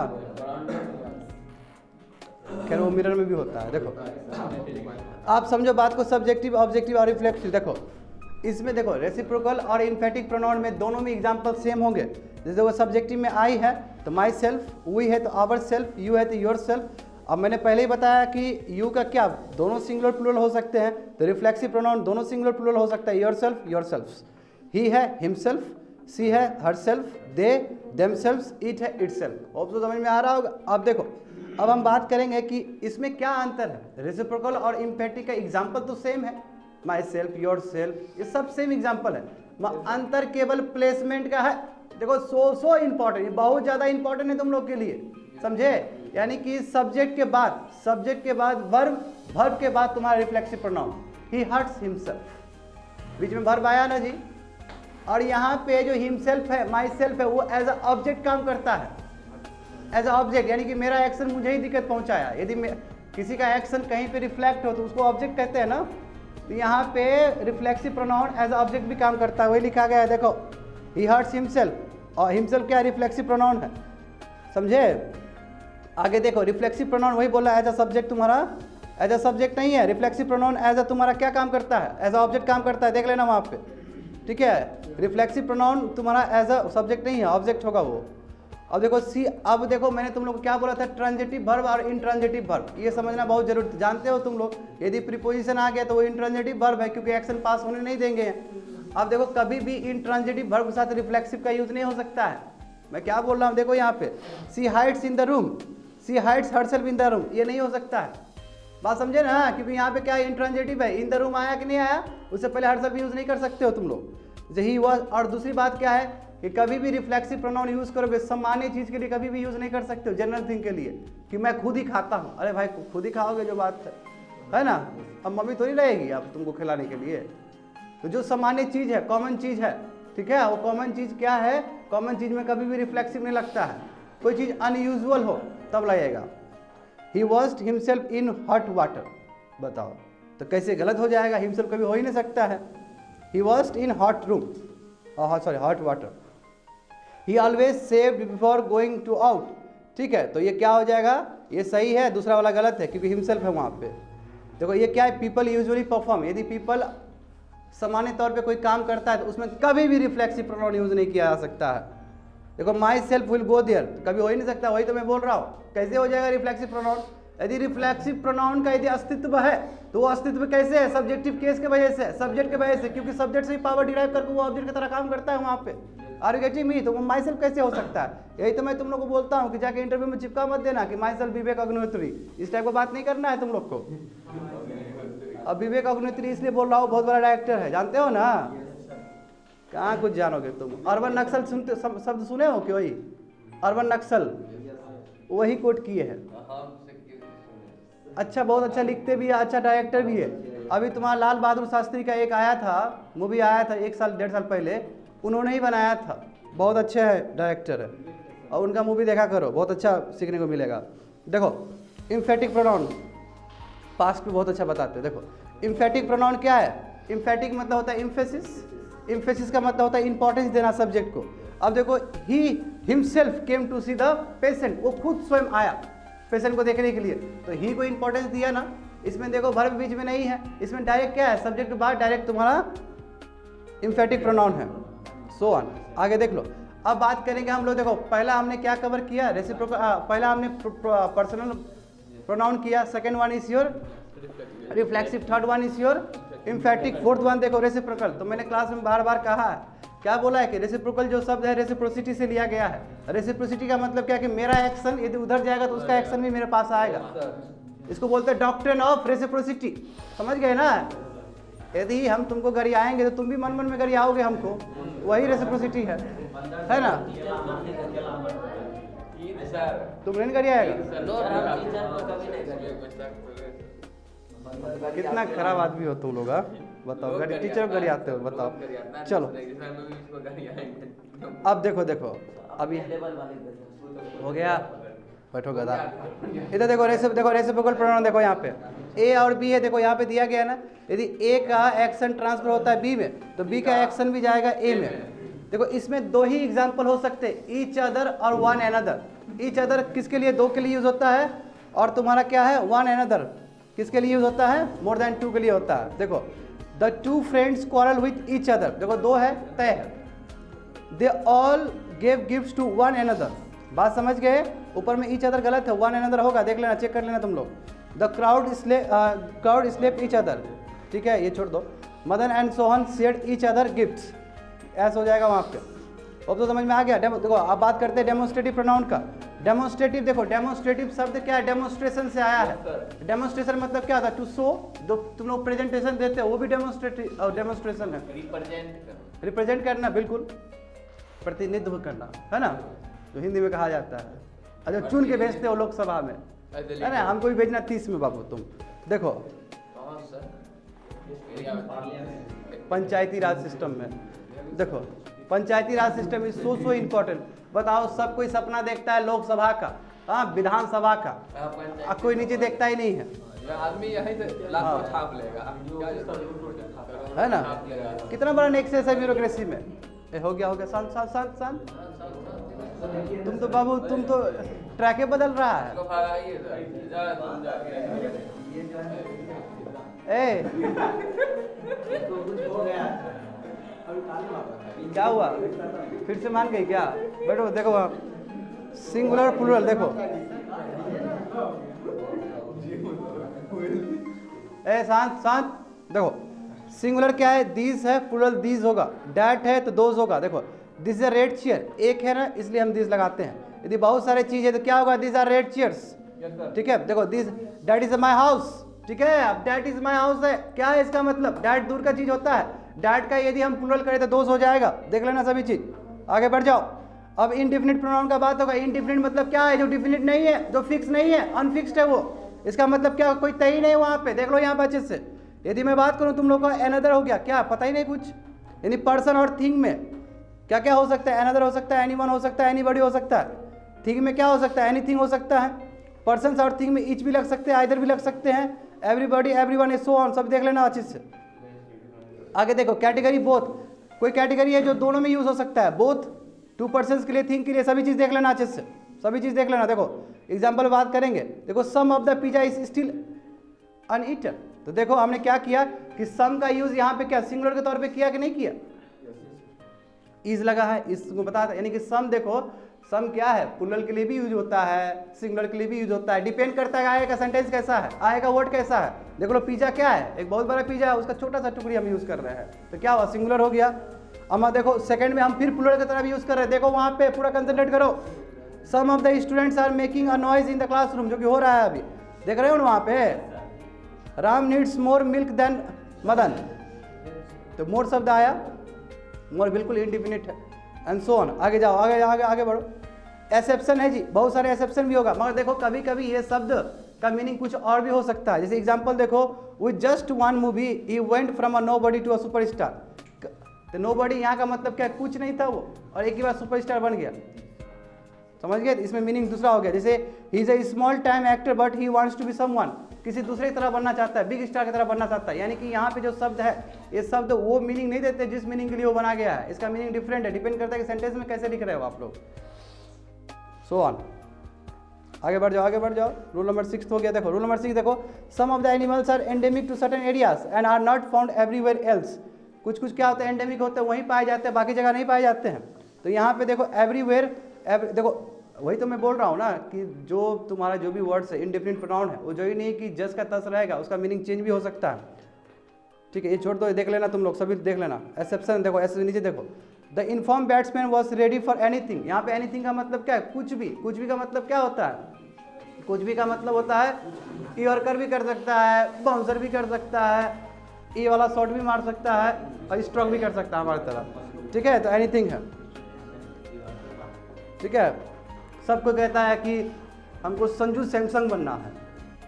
खैर वो मिरर में भी होता है। देखो आप समझो बात को, सब्जेक्टिव ऑब्जेक्टिव और रिफ्लेक्सिव। देखो इसमें देखो रेसिप्रोकल और इन्फेटिक प्रोनाउन में दोनों में एग्जाम्पल सेम होंगे। जैसे वो सब्जेक्टिव में आई है तो माई सेल्फ, वी है तो आवर सेल्फ, यू है तो योर सेल्फ। अब मैंने पहले ही बताया कि यू का क्या दोनों सिंगुलर प्लूरल हो सकते हैं, तो रिफ्लेक्सिव प्रोनाउन दोनों सिंगुलर प्लूरल हो सकता है, योर सेल्फ योर सेल्फ। ही है हिमसेल्फ, सी है her self, they themselves, it है इटसेल्फ। ऑप्शन समझ में आ रहा होगा। अब देखो अब हम बात करेंगे कि इसमें क्या अंतर है। रेसिप्रोकल और इम्फेटिक का एग्जाम्पल तो सेम है, माई सेल्फ योर सेल्फ, ये सब सेम एग्जाम्पल है, अंतर केवल प्लेसमेंट का है। देखो सो इम्पॉर्टेंट, बहुत ज़्यादा इंपॉर्टेंट है तुम लोग के लिए, समझे। यानी कि सब्जेक्ट के बाद वर्ब के बाद तुम्हारा रिफ्लेक्सिव प्रोनाउन। ही हर्ट्स हिमसेल्फ, बीच में वर्ब आया ना जी, और यहाँ पे जो हिमसेल्फ है, माई सेल्फ है, वो एज अ ऑब्जेक्ट काम करता है, एज अ ऑब्जेक्ट, यानी कि मेरा एक्शन मुझे ही दिक्कत पहुंचाया। यदि किसी का एक्शन कहीं पे रिफ्लेक्ट हो तो उसको ऑब्जेक्ट कहते हैं ना, तो यहाँ पे reflexive pronoun as a object भी काम करता है, वही लिखा गया है। देखो ही हर्ट्स हिमसेल्फ, और हिमसेल्फ क्या रिफ्लेक्सिव प्रोनाउन है, समझे। आगे देखो रिफ्लेक्सिव प्रोनाउन वही बोला एज अ सब्जेक्ट, तुम्हारा एज अ सब्जेक्ट नहीं है। रिफ्लेक्सिव प्रोनाउन एज अ तुम्हारा क्या काम करता है, एज अ ऑब्जेक्ट काम करता है, देख लेना वहाँ पे, ठीक है। रिफ्लेक्सिव प्रोनाउन तुम्हारा एज अ सब्जेक्ट नहीं है, ऑब्जेक्ट होगा वो। अब देखो अब देखो मैंने तुम लोग को क्या बोला था, ट्रांजिटिव वर्ब और इंट्रांजिटिव वर्ब, ये समझना बहुत जरूरी। जानते हो तुम लोग, यदि प्रीपोजिशन आ गया तो वो इंट्रांजिटिव वर्ब है, क्योंकि एक्शन पास होने नहीं देंगे। अब देखो कभी भी इंट्रांजिटिव वर्ब के साथ रिफ्लेक्सिव का यूज नहीं हो सकता है। मैं क्या बोल रहा हूँ, देखो यहाँ पे she hides in the room, she hides herself in the room, ये नहीं हो सकता है, बात समझे ना। क्योंकि यहाँ पे क्या इंट्रांजिटिव है, इन द रूम आया कि नहीं आया, उससे पहले हरसेल्फ यूज नहीं कर सकते हो तुम लोग, यही हुआ। और दूसरी बात क्या है कि कभी भी रिफ्लेक्सिव प्रोनाउन यूज करोगे सामान्य चीज के लिए कभी भी यूज नहीं कर सकते हो, जनरल थिंग के लिए, कि मैं खुद ही खाता हूँ। अरे भाई खुद ही खाओगे जो बात है ना, अब मम्मी थोड़ी रहेगी अब तुमको खिलाने के लिए। तो जो सामान्य चीज है, कॉमन चीज है, ठीक है, वो कॉमन चीज क्या है, कॉमन चीज में कभी भी रिफ्लेक्सिव नहीं लगता है। कोई चीज अनयूजुअल हो तब लगेगा। He washed himself in hot water, बताओ तो कैसे गलत हो जाएगा, हिमसेल्फ कभी हो ही नहीं सकता है। He washed in hot room, sorry hot water. He always saved before going to out, ठीक है, तो ये क्या हो जाएगा, ये सही है, दूसरा वाला गलत है क्योंकि हिमसेल्फ है वहाँ पे। देखो ये क्या है, पीपल यूजुअली परफॉर्म, यदि पीपल सामान्य तौर पे कोई काम करता है तो उसमें कभी भी रिफ्लेक्सिव प्रोनाउन यूज नहीं किया जा सकता है। देखो myself will go there, कभी हो ही नहीं सकता, वही तो मैं बोल रहा हूँ। कैसे हो जाएगा रिफ्लेक्सिव प्रोनाउन, यदि रिफ्लेक्सिव प्रोनाउन का यदि अस्तित्व है तो वो अस्तित्व कैसे है, सब्जेक्टिव केस के वजह से, सब्जेक्ट के वजह से, क्योंकि सब्जेक्ट से ही पावर डिराइव करके वो ऑब्जेक्ट की तरह काम करता है वहाँ पे। आर यू गेटिंग मी, तो वो माई सेल्फ कैसे हो सकता है। यही तो मैं तुम लोग को बोलता हूँ कि जाके इंटरव्यू में चिपका मत देना कि माई सेल्फ विवेक अग्निहोत्री, इस टाइप का बात नहीं करना है तुम लोग को। अब विवेक अग्निहोत्री इसलिए बोल रहा हूँ, बहुत बड़ा डायरेक्टर है, जानते हो ना, कहाँ कुछ जानोगे तुम। अर्बन नक्सल सुनते, शब्द सुने हो कि वही अर्बन नक्सल, वही कोट किए हैं। अच्छा, बहुत अच्छा लिखते भी है, अच्छा डायरेक्टर भी है। अभी तुम्हारा लाल बहादुर शास्त्री का एक आया था, मूवी आया था 1 साल 1.5 साल पहले, उन्होंने ही बनाया था, बहुत अच्छे है डायरेक्टर है, और उनका मूवी देखा करो, बहुत अच्छा सीखने को मिलेगा। देखो इम्फेटिक प्रोनाउन, पास्ट में बहुत अच्छा बताते हैं। देखो इम्फेटिक प्रोनाउन क्या है, इम्फेटिक मतलब होता है इम्फेसिस, इम्फेसिस का मतलब होता है इंपॉर्टेंस देना सब्जेक्ट को। अब देखो he himself came to see the patient, वो खुद स्वयं आया पेशेंट को देखने के लिए, तो ही को इंपॉर्टेंस दिया ना। इसमें देखो वर्ब बीच में नहीं है, इसमें डायरेक्ट क्या है, सब्जेक्ट के बाद डायरेक्ट तुम्हारा इम्फेटिक प्रोनाउन है, सो ऑन। आगे देख लो, अब बात करेंगे हम लोग। देखो पहला हमने क्या कवर किया, रेसिप्रोकल, पहला हमने पर्सनल प्रोनाउन किया, second one is your reflexive, third one is your emphatic, fourth one देखो रेसिप्रोकल। तो मैंने क्लास में बार बार कहा है, क्या बोला है कि रेसिप्रोकल जो शब्द है रेसिप्रोसिटी से लिया गया है। रेसिप्रोसिटी का मतलब क्या है कि मेरा एक्शन यदि उधर जाएगा तो उसका एक्शन भी मेरे पास आएगा, इसको बोलते हैं डॉक्ट्रिन ऑफ रेसिप्रोसिटी, समझ गए ना। यदि हम तुमको गरी आएंगे तो तुम भी मन मन में गरी आओगे हमको, वही रेसिप्रोसिटी है ना। तुम नहीं गरी आएगा, कितना खराब आदमी हो तुम लोग, बताओ, गरी टीचर गरी आते हो, बताओ। चलो अब देखो अभी हो गया, बैठो गधा। इधर देखो रेसिप्रोकल प्रोनाउन, देखो यहाँ पे ए और बी है, देखो यहाँ पे दिया गया है ना, यदि ए का एक्शन ट्रांसफर होता है बी में तो बी का एक्शन भी जाएगा ए में। देखो इसमें दो ही एग्जांपल हो सकते हैं, ईच अदर और वन अनदर। ईच अदर किसके लिए, दो के लिए यूज होता है, और तुम्हारा क्या है वन अनदर किसके लिए यूज होता है, मोर देन टू के लिए होता है। देखो the two friends quarrel with each other, देखो दो है, तय है। They all gave gifts to one another, बात समझ गए। ऊपर में ईच अदर गलत है, वन अनदर होगा, देख लेना, चेक कर लेना तुम लोग। The crowd slap each other, ठीक है, ये छोड़ दो। Madan and Sohan shared each other gifts, ऐसा हो जाएगा वहाँ पे। अब तो समझ में आ गया। देखो अब बात करते हैं डेमोन्स्ट्रेटिव प्रोनाउन का। डेमोन्स्ट्रेटिव, देखो डेमोन्स्ट्रेटिव शब्द क्या है, डेमोन्स्ट्रेशन से आया है। डेमोन्स्ट्रेशन मतलब क्या होता है, टू शो, जो तुम लोग प्रेजेंटेशन देते हो वो भी डेमोन्स्ट्रेशन है, रिप्रेजेंट करना, बिल्कुल प्रतिनिधित्व करना, है ना, जो हिंदी में कहा जाता है। अच्छा चुन के भेजते हो लोकसभा में, अरे हमको भी भेजना 30 में बाबू। तुम देखो पंचायती राज सिस्टम में, देखो पंचायती राज सिस्टम इज सो इम्पोर्टेंट। बताओ सब कोई सपना देखता है लोकसभा का, हाँ विधानसभा का, कोई नीचे देखता ही नहीं है, आदमी यहीं से लाखों छाप लेगा, है ना। कितना बड़ा नेक्सस है ब्यूरोक्रेसी में। हो गया शांत शांत शांत शांत। तुम तो बाबू तुम तो ट्रैके बदल रहा है। ए क्या हुआ, फिर से मान गई क्या? बैठो देखो वहाँ सिंगुलर प्लूरल देखो। ए शांत शांत देखो, सिंगुलर क्या है? दीज है, प्लूरल दीज होगा। डैट है तो दोज होगा। देखो this is a red chair, एक है ना इसलिए हम दिस लगाते हैं। यदि बहुत सारे चीज है तो क्या होगा? दिस आर रेड चेयर्स, ठीक है। देखो this that is my house, ठीक है। अब डैट इज माई हाउस है, क्या है इसका मतलब? डैट दूर का चीज होता है, डैट का यदि हम प्लूरल करें तो दोज हो जाएगा। देख लेना सभी चीज, आगे बढ़ जाओ। अब इनडिफिनिट प्रोनाउन का बात होगा। इनडिफिनिट मतलब क्या है? जो डिफिनिट नहीं है, जो फिक्स नहीं है, अनफिक्स्ड है वो। इसका मतलब क्या? कोई तय नहीं है वहां पे। देख लो यहाँ पे अच्छे से। यदि मैं बात करूं तुम लोग का एनदर हो गया, क्या पता ही नहीं कुछ। यानी पर्सन और थिंग में क्या क्या हो सकता है? एनदर हो सकता है, एनीवन हो सकता है, एनीबॉडी हो सकता है। थिंग में क्या हो सकता है? एनीथिंग हो सकता है। पर्सन और थिंग में ईच भी लग सकते हैं, आइदर भी लग सकते हैं, एवरीबॉडी, एवरीवन, सो ऑन, सब देख लेना अच्छे से। आगे देखो कैटेगरी बोथ, कोई कैटेगरी है जो दोनों में यूज हो सकता है, बोथ, टू पर्सन्स के लिए, थिंग के लिए, सभी चीज देख लेना अच्छे से, सभी चीज देख लेना। देखो एग्जाम्पल बात करेंगे। देखो some of the pizza is still uneaten. तो देखो हमने क्या किया कि सम का यूज यहाँ पे क्या सिंगुलर के तौर पे किया कि नहीं किया? इज लगा है, इसको बता, यानी कि सम देखो, सम क्या है? प्लूरल के लिए भी यूज होता है, सिंगुलर के लिए भी यूज होता है। डिपेंड करता है आएगा सेंटेंस कैसा है, आएगा वर्ड कैसा है। देखो लो पिज्जा क्या है? एक बहुत बड़ा पिज्जा है, उसका छोटा सा टुकड़ी हम यूज कर रहे हैं, तो क्या हुआ? सिंगुलर हो गया। अब देखो सेकंड में हम फिर प्लूरल की तरह भी यूज कर रहे हैं। देखो वहां पे पूरा कंसंट्रेट करो। Some of the students are making a noise in the classroom, जो कि हो रहा है अभी, देख रहे हो ना वहां पे। Ram needs more milk than Madan, तो मोर शब्द आया, मोर बिल्कुल इंडिफिनिट है, एंड सो ऑन। आगे जाओ, आगे आगे आगे बढ़ो। एक्सेप्शन है जी, बहुत सारे एक्सेप्शन भी होगा, मगर देखो कभी कभी ये शब्द का मीनिंग कुछ और भी हो सकता है। जैसे एग्जांपल देखो, with just one movie he went from a nobody to a superstar. तो नोबडी यहाँ का मतलब क्या? कुछ नहीं था वो, और एक ही बार सुपरस्टार बन गया। समझ गए? इसमें मीनिंग दूसरा हो गया। जैसे he is a small time actor but he wants to be someone, किसी दूसरे की तरह बनना चाहता है, बिग स्टार की तरह बनना चाहता है। यानी कि यहाँ पे जो शब्द है, ये शब्द वो मीनिंग नहीं देते जिस मीनिंग के लिए वो बना गया है। इसका मीनिंग डिफरेंट है, डिपेंड करता है कि सेंटेंस में कैसे लिख रहे हो आप लोग। सो ऑन, आगे बढ़ जाओ, आगे बढ़ जाओ। रूल नंबर 6 हो गया। देखो रूल नंबर 6 देखो, some of the animals are endemic to certain areas and are not found everywhere else. कुछ कुछ क्या होता है? एंडेमिक होते हैं, वहीं पाए जाते हैं, बाकी जगह नहीं पाए जाते हैं। तो यहाँ पे देखो एवरीवेयर, देखो वही तो मैं बोल रहा हूँ ना कि जो तुम्हारा जो भी वर्ड्स है इंडिफिनिट प्रोनाउन है, वो जो ही नहीं कि जस का तस रहेगा, उसका मीनिंग चेंज भी हो सकता है। ठीक है, ये छोड़ दो, देख लेना तुम लोग, सभी देख लेना। एक्सेप्शन देखो, ऐसे नीचे देखो, the inform batsman was ready for anything. यहाँ पे एनीथिंग का मतलब क्या है? कुछ भी। कुछ भी का मतलब क्या होता है? कुछ भी का मतलब होता है यॉर्कर भी कर सकता है, बाउंसर भी कर सकता है, ये वाला शॉट भी मार सकता है, और स्ट्रोक भी कर सकता है हमारी तरह। ठीक है, तो एनीथिंग है। ठीक है, सबको कहता है कि हमको संजू सैमसंग बनना है,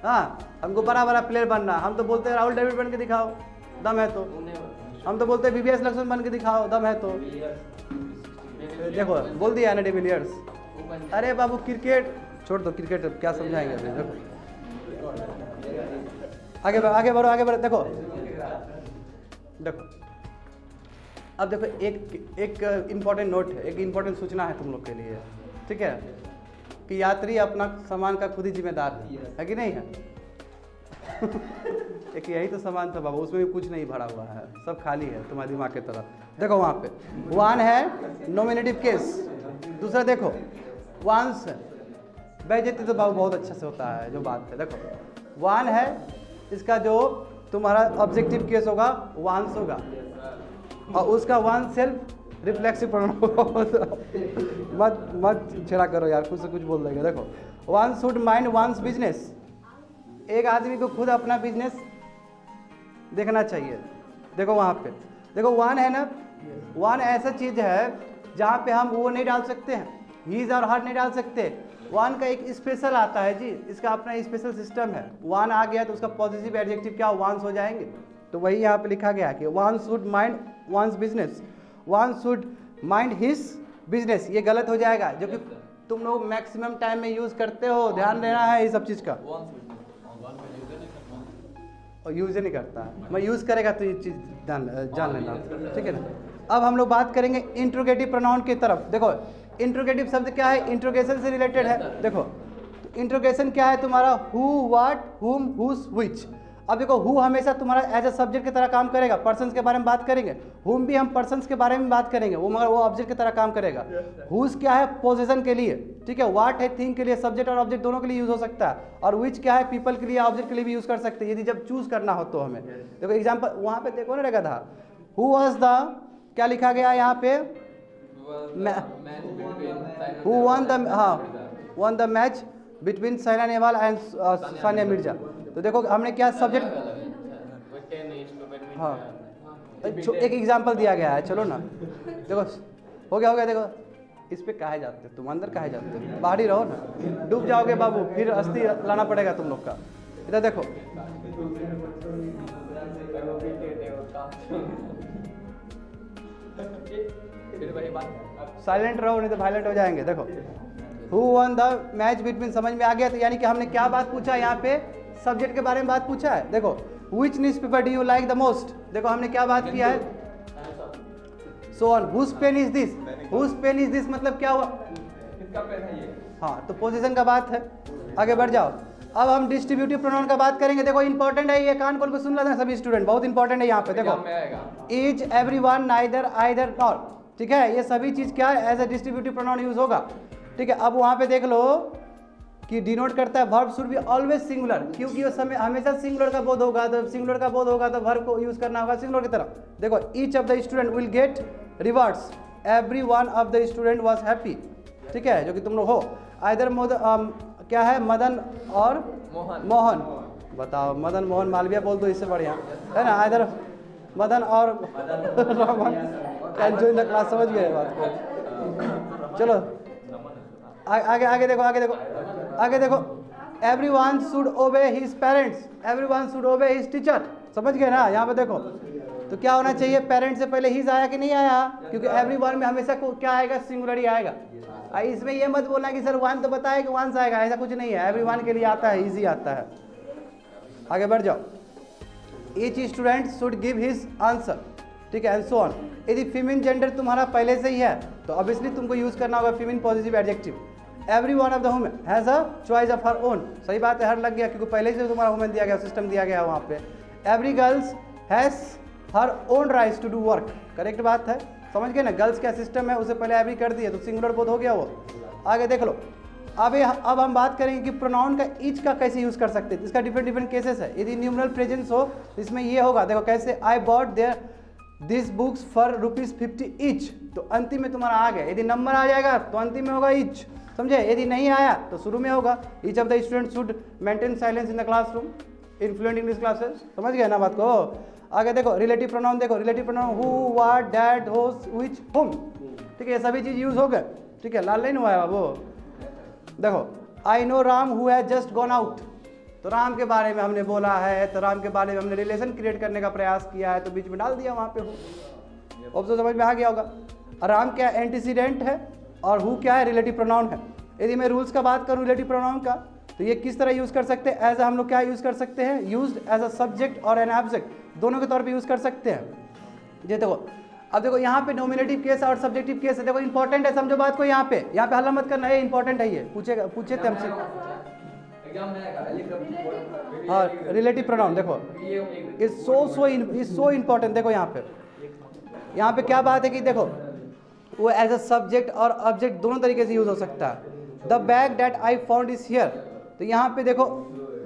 हाँ हमको बड़ा बड़ा प्लेयर बनना है। हम तो बोलते हैं राहुल डेविड बन के दिखाओ, दम है तो। हम तो बोलते हैं VVS लक्ष्मण बन के दिखाओ, दम है तो। देखो बोल दिया ना डिविलियर्स। अरे बाबू क्रिकेट छोड़ दो, क्रिकेट क्या समझाएंगे अभी। देखो आगे बढ़ो, आगे बढ़ो, आगे बढ़ो। देखो देखो अब देखो, एक इम्पॉर्टेंट नोट है, एक इम्पॉर्टेंट सूचना है तुम लोग के लिए। ठीक है, कि यात्री अपना सामान का खुद ही जिम्मेदार है कि नहीं है? एक यही तो सामान था बाबू, उसमें भी कुछ नहीं भरा हुआ है, सब खाली है तुम्हारे दिमाग की तरह। देखो वहाँ पे वन है नॉमिनेटिव केस, दूसरा देखो वंस है। बेइज्जती तो बाबू बहुत अच्छा से होता है जो बात है। देखो वन है, इसका जो तुम्हारा ऑब्जेक्टिव केस होगा वंस होगा, और उसका वन सेल्फ रिफ्लेक्सिव मत छेड़ा करो यार, कुछ से कुछ बोल देंगे। देखो one should mind one's business, एक आदमी को खुद अपना बिजनेस देखना चाहिए। देखो वहाँ पे देखो वन है ना, वन ऐसा चीज़ है जहाँ पे हम वो नहीं डाल सकते हैं, हीज और हर नहीं डाल सकते, वन का एक स्पेशल आता है जी, इसका अपना स्पेशल सिस्टम है। वन आ गया तो उसका पॉजिटिव एडजेक्टिव क्या वंस हो जाएंगे। तो वही यहाँ पे लिखा गया है कि one should mind one's business, one should mind his business. ये गलत हो जाएगा, जो कि तुम लोग मैक्सिमम टाइम में यूज करते हो, ध्यान देना है ये सब चीज़ का। और यूज ही नहीं करता है, मैं यूज़ करेगा तो ये चीज़ जान लेना, ठीक है ना। अब हम लोग बात करेंगे इंट्रोगेटिव प्रोनाउन की तरफ। देखो इंट्रोगेटिव शब्द क्या है, इंट्रोगेशन से रिलेटेड है। देखो इंट्रोगेशन क्या है तुम्हारा, हु, व्हाट, हुम, हुज, व्हिच। अब देखो हु हमेशा तुम्हारा एज अ सब्जेक्ट की तरह काम करेगा, पर्सन्स के बारे में बात करेंगे। हुम भी हम पर्सन्स के बारे में बात करेंगे, वो मगर वो ऑब्जेक्ट की तरह काम करेगा। हुज क्या है, पोजीशन के लिए, ठीक है। व्हाट है, थिंग के लिए, सब्जेक्ट और ऑब्जेक्ट दोनों के लिए यूज हो सकता है। और व्हिच क्या है, पीपल के लिए, ऑब्जेक्ट के लिए भी यूज कर सकते हैं, यदि जब चूज करना हो तो हमें। देखो एग्जाम्पल वहाँ पे देखो ना रहेगा था, हु वॉज द, क्या लिखा गया यहाँ पे, हु वन द, हाँ one the match between Saina Nehwal and Sania Mirza. तो देखो हमने क्या सब्जेक्ट, हाँ एक एग्जांपल दिया गया है, चलो ना। देखो हो गया देखो, इस पे काहे जाते हो तुम, अंदर काहे जाते हो, बाहर ही रहो ना, डूब जाओगे बाबू, फिर अस्थि लाना पड़ेगा तुम लोग का। इधर देखो साइलेंट रहो नहीं तो वायलेंट हो जाएंगे। देखो who one the match between, समझ में आ गया। तो यानी कि हमने क्या बात पूछा यहाँ पे, सब्जेक्ट के बारे में बात पूछा है। देखो which newspaper do you like the most, देखो हमने क्या बात किया है, so on. Whose pen is this, whose pen is this मतलब क्या हुआ, किसका पेन है ये, हाँ तो पोजीशन का बात है। आगे बढ़ जाओ, अब हम डिस्ट्रीब्यूटिव प्रोनाउन का बात करेंगे। देखो इंपॉर्टेंट है ये, कान खोल के सुन लेना सभी स्टूडेंट, बहुत इंपॉर्टेंट है यहाँ पे। देखो is, everyone, neither, either, not, ठीक है। ये सभी चीज़ क्या है, as a distributive pronoun use होगा, ठीक है। अब वहाँ पे देख लो कि डिनोट करता है verb should be always singular, क्योंकि वो समय हमेशा सिंगुलर का बोध होगा, तो सिंगुलर का बोध होगा तो वर्ब को यूज करना होगा सिंगुलर की तरह। देखो each of the student will get rewards, every one of the student was happy, ठीक है, जो कि तुम लोग हो। आइदर क्या है, मदन और मोहन, बताओ मदन मोहन मालविया बोल दो, इससे बढ़िया है ना। आइदर मदन और रोमन जो इन क्लास, समझ गए बात को। चलो आगे देखो, आगे देखो एवरीवन शुड ओबे हिज पेरेंट्स, एवरीवन शुड ओबे हिज टीचर, समझ गए ना। यहाँ पे देखो तो क्या होना चाहिए, पेरेंट्स से पहले हिज आया कि नहीं आया, क्योंकि एवरीवन में हमेशा क्या आएगा, सिंगुलर ही आएगा। इसमें ये मत बोलना कि सर वन तो बताया कि वन से आएगा, ऐसा कुछ नहीं है, एवरीवन के लिए आता है, इजी आता है। आगे बढ़ जाओ, each student should give his answer, ठीक है, एंड सो ऑन। यदि फीमेल जेंडर तुम्हारा पहले से ही है तो ऑब्वियसली तुमको यूज करना होगा female positive adjective. Every one of the women has a choice of her own, सही बात है, हर लग गया क्योंकि पहले से तुम्हारा वुमेन दिया गया, सिस्टम दिया गया वहाँ पे। Every girls has her own rights to do work, correct बात है, समझ गए ना। गर्ल्स का सिस्टम है, उसे पहले एवरी कर दिया तो सिंगुलर बोध हो गया वो। आगे देख लो, अब हम बात करेंगे कि प्रोनाउन का ईच का कैसे यूज कर सकते हैं। इसका डिफरेंट केसेस है। यदि न्यूमरल प्रेजेंस हो इसमें ये होगा, देखो कैसे, I bought there this books for ₹50 each, तो अंतिम में तुम्हारा आ गया। यदि नंबर आ जाएगा तो अंतिम में होगा ईच, समझे। यदि नहीं आया तो शुरू में होगा, each of the student should maintain silence in the classroom in fluent English classes, समझ गए ना बात को। आगे देखो रिलेटिव प्रोनाउन, देखो relative pronoun who, what, that, host, which, हुम, ठीक है, ये सभी चीज यूज हो गए, ठीक है। लाल लाइन हुआ है बाबू। देखो I know Ram who has just gone out, तो राम के बारे में हमने बोला है, तो राम के बारे में हमने रिलेशन क्रिएट करने का प्रयास किया है, तो बीच में डाल दिया वहाँ पे हु। अब तो समझ में आ गया होगा। राम क्या एंटीसीडेंट है और हु क्या है, रिलेटिव प्रोनाउन है। यदि मैं रूल्स का बात करूँ रिलेटिव प्रोनाउन का, तो ये किस तरह यूज कर सकते हैं, एज हम लोग क्या यूज कर सकते हैं, यूज्ड एज अ सब्जेक्ट और एन ऑब्जेक्ट, दोनों के तौर पे यूज कर सकते हैं। ये देखो, अब देखो यहाँ पे नॉमिनेटिव केस और सब्जेक्टिव केस है, देखो इंपॉर्टेंट है, समझो बात को। यहाँ पे हल्ला मत करना है, इंपॉर्टेंट है, ये पूछे थे हमसे। हाँ रिलेटिव प्रोनाउन देखो इज सो इम्पोर्टेंट। देखो यहाँ पे क्या बात है कि देखो वो एज अ सब्जेक्ट और ऑब्जेक्ट दोनों तरीके से यूज हो सकता है। The bag that I found is here, तो यहाँ पे देखो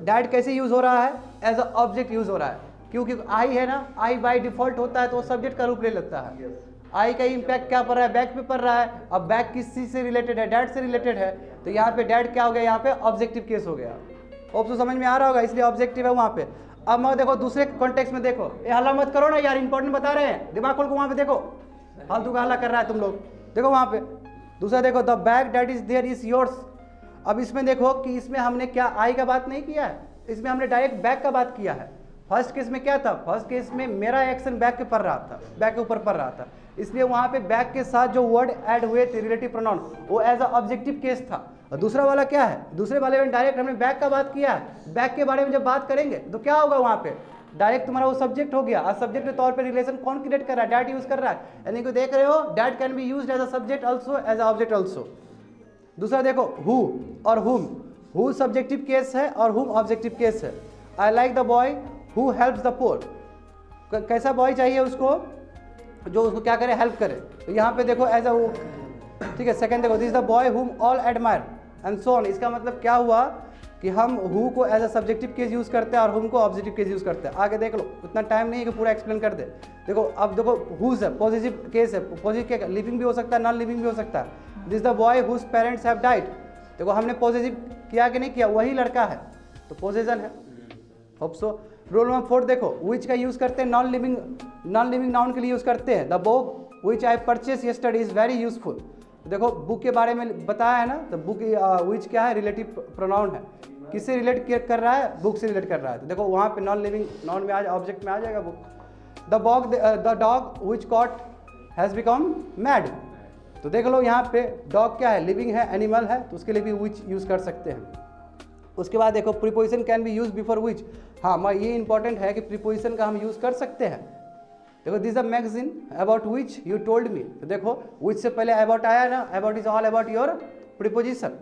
डैट कैसे यूज हो रहा है, एज अ ऑब्जेक्ट यूज हो रहा है, क्योंकि आई है ना, आई बाय डिफॉल्ट होता है तो वो सब्जेक्ट का रूप ले लेता है। आई का इम्पैक्ट क्या पड़ रहा है, बैग पे पड़ रहा है। अब बैग किस चीज से रिलेटेड है, डैट से रिलेटेड है, तो यहाँ पे डैट क्या हो गया, यहाँ पे ऑब्जेक्टिव केस हो गया। अब तो समझ में आ रहा होगा, इसलिए ऑब्जेक्टिव है वहाँ पे। अब मैं देखो दूसरे कॉन्टेक्स्ट में, देखो ये हल्ला मत करो ना यार, इंपॉर्टेंट बता रहे हैं, दिमाग खोल को वहाँ पे देखो, फालतू का हल्ला कर रहा है तुम लोग। देखो वहाँ पे दूसरा देखो, the bag that is there is yours, अब इसमें देखो कि इसमें हमने क्या आई का बात नहीं किया है, इसमें हमने डायरेक्ट बैक का बात किया है। फर्स्ट केस में क्या था, फर्स्ट केस में मेरा एक्शन बैक के पढ़ रहा था, बैक के ऊपर पढ़ रहा था, इसलिए वहां पे बैक के साथ जो वर्ड ऐड हुए थे रिलेटिव प्रोनाउन वो एज अ ऑब्जेक्टिव केस था। और दूसरा वाला क्या है, दूसरे वाले में डायरेक्ट हमने बैक का बात किया है। बैक के बारे में जब बात करेंगे तो क्या होगा, वहां पे डायरेक्ट तुम्हारा वो सब्जेक्ट हो गया। और सब्जेक्ट के तौर पे रिलेशन कौन क्रिएट कर रहा है, डैट यूज कर रहा है, यानी कि देख रहे हो that can be used as a subject also as a object also. दूसरा देखो हु और हुम, हु सब्जेक्टिव केस है और हुम ऑब्जेक्टिव केस है। I like the boy who helps the poor, कैसा बॉय चाहिए उसको जो उसको क्या करे, हेल्प करे। तो यहाँ पे देखो एज अ, ठीक है। सेकंड देखो, this is the boy whom all admire and so on. इसका मतलब क्या हुआ कि हम हु को as a subjective case use करते हैं और हुम को ऑब्जेक्टिव केस यूज करते हैं। आगे देख लो, उतना टाइम नहीं है कि पूरा एक्सप्लेन कर दे। देखो अब देखो हुज है, पॉजिटिव केस है, पॉजिटिव क्या, लिविंग भी हो सकता है, नॉन लिविंग भी हो सकता है। This the boy whose parents have died, देखो हमने पॉजिटिव किया कि नहीं किया, वही लड़का है तो पोजेशन है। Hope so. रूल नंबर 4 देखो, विच का यूज करते हैं नॉन लिविंग नाउन के लिए यूज करते हैं। The book which I purchase yesterday is very useful. देखो बुक के बारे में बताया है ना, तो बुक विच क्या है, रिलेटिव प्रोनाउन है, किससे रिलेट कर रहा है, बुक से रिलेट कर रहा है। तो देखो वहाँ पे नॉन लिविंग नाउन में ऑब्जेक्ट में आ जाएगा book. The dog which caught has become mad, तो देख लो यहाँ पे डॉग क्या है, लिविंग है, एनिमल है, तो उसके लिए भी विच यूज कर सकते हैं। उसके बाद देखो preposition can be use before which, हाँ ये इंपॉर्टेंट है कि प्रीपोजिशन का हम यूज कर सकते हैं। देखो this a magazine about which you told me, तो देखो विच से पहले अबाउट आया ना, about is all about your preposition.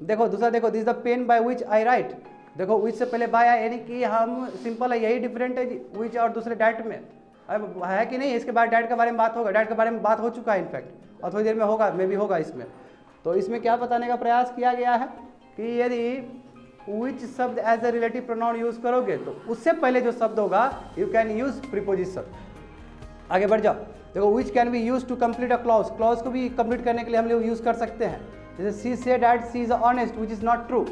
देखो दूसरा देखो, this the pen by which I write, देखो विच से पहले बाय आया, यानी कि हम सिंपल है, यही डिफरेंट है विच और दूसरे डैट में अब है कि नहीं। इसके बाद डैट के बारे में बात होगा, डैट के बारे में बात हो चुका है इनफैक्ट, और थोड़ी देर में होगा, मे भी होगा इसमें। तो इसमें क्या बताने का प्रयास किया गया है कि यदि विच शब्द as a relative pronoun use करोगे तो उससे पहले जो शब्द होगा यू कैन यूज प्रीपोजिशन। आगे बढ़ जाओ, देखो which can be use to complete a clause, clause को भी कंप्लीट करने के लिए हम लोग यूज कर सकते हैं। जैसे she said that she is honest which is not true,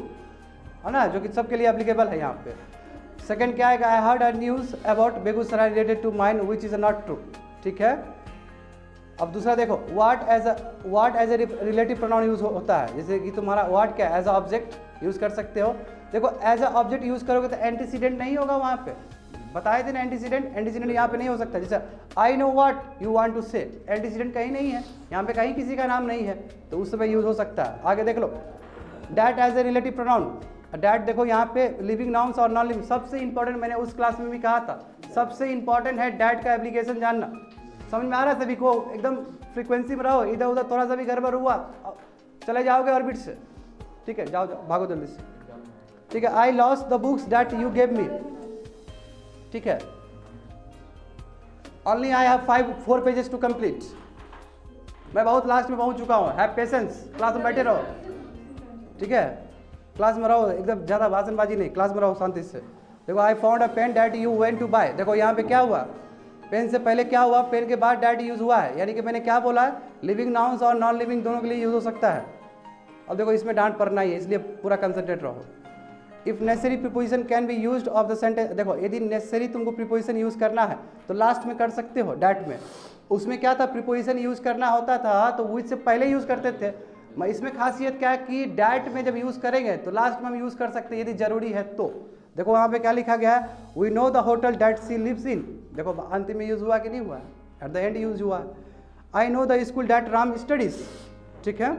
है ना, जो कि सबके लिए एप्लीकेबल है यहाँ पे। सेकंड क्या आएगा, I heard a news about Begusarai related to mine which is not true, ठीक है। अब दूसरा देखो, what as a relative pronoun use होता है, जैसे कि तुम्हारा व्हाट क्या एज अ ऑब्जेक्ट यूज कर सकते हो। देखो एज अ ऑब्जेक्ट यूज करोगे तो एंटीसीडेंट नहीं होगा, वहाँ पे बताए थे ना एंटीसीडेंट यहाँ पे नहीं हो सकता। जैसे I know what you want to say, antecedent कहीं नहीं है, यहाँ पे कहीं किसी का नाम नहीं है, तो उस समय यूज हो सकता है। आगे देख लो, that as a relative pronoun, that देखो यहाँ पे लिविंग नाउन्स और नॉन लिविंग, सबसे इंपॉर्टेंट, मैंने उस क्लास में भी कहा था, सबसे इंपॉर्टेंट है डैट का एप्लीकेशन जानना। समझ में आ रहा है सभी को, एकदम फ्रीक्वेंसी में रहो, इधर उधर थोड़ा सा भी गड़बड़ हुआ चले जाओगे ऑर्बिट से, ठीक है, जाओ जाओ भागो जल्दी से, ठीक है। I lost the books that you gave me, ठीक है, only I have 4 pages to complete, मैं बहुत लास्ट में पहुंच चुका हूँ, हैव पेशेंस, क्लास में बैठे रहो, ठीक है, क्लास में रहो, एकदम ज़्यादा भाषणबाजी नहीं, क्लास में रहो शांति से। देखो I found a pen that you went to buy, देखो यहाँ पे क्या हुआ, पेन से पहले क्या हुआ, पेन के बाद डैट यूज हुआ है, यानी कि मैंने क्या बोला है, लिविंग नाउन्स और नॉन लिविंग दोनों के लिए यूज हो सकता है। अब देखो इसमें डांट पड़ना ही है, इसलिए पूरा कंसंट्रेट रहो। If necessary preposition can be used of the sentence, देखो यदि नेसेसरी तुमको प्रीपोजिशन यूज करना है तो लास्ट में कर सकते हो डैट में। उसमें क्या था, प्रीपोजिशन यूज करना होता था तो विच से पहले यूज करते थे। इसमें खासियत क्या है कि डैट में जब यूज करेंगे तो लास्ट में हम यूज कर सकते हैं यदि जरूरी है तो। देखो वहाँ पे क्या लिखा गया है, we know the hotel that she lives in, देखो अंतिम में यूज हुआ कि नहीं हुआ, एट द एंड यूज हुआ। I know the school that Ram studies, ठीक है,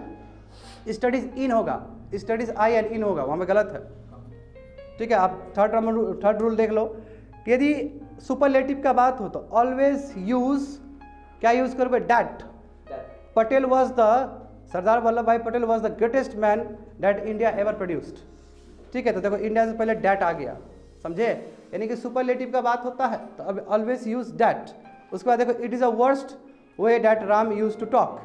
स्टडीज इन होगा, स्टडीज आई एंड इन होगा, वहाँ पे गलत है, ठीक है। आप थर्ड रूल देख लो, यदि सुपरलेटिव का बात हो तो ऑलवेज यूज, क्या यूज करोगे, that. Patel was the, Sardar Vallabh भाई Patel was the greatest man that India ever produced, ठीक है। तो देखो इंडिया से पहले डैट आ गया, समझे, यानी कि सुपरलेटिव का बात होता है तो अब ऑलवेज यूज डैट। उसके बाद देखो it is a worst way that Ram use to talk,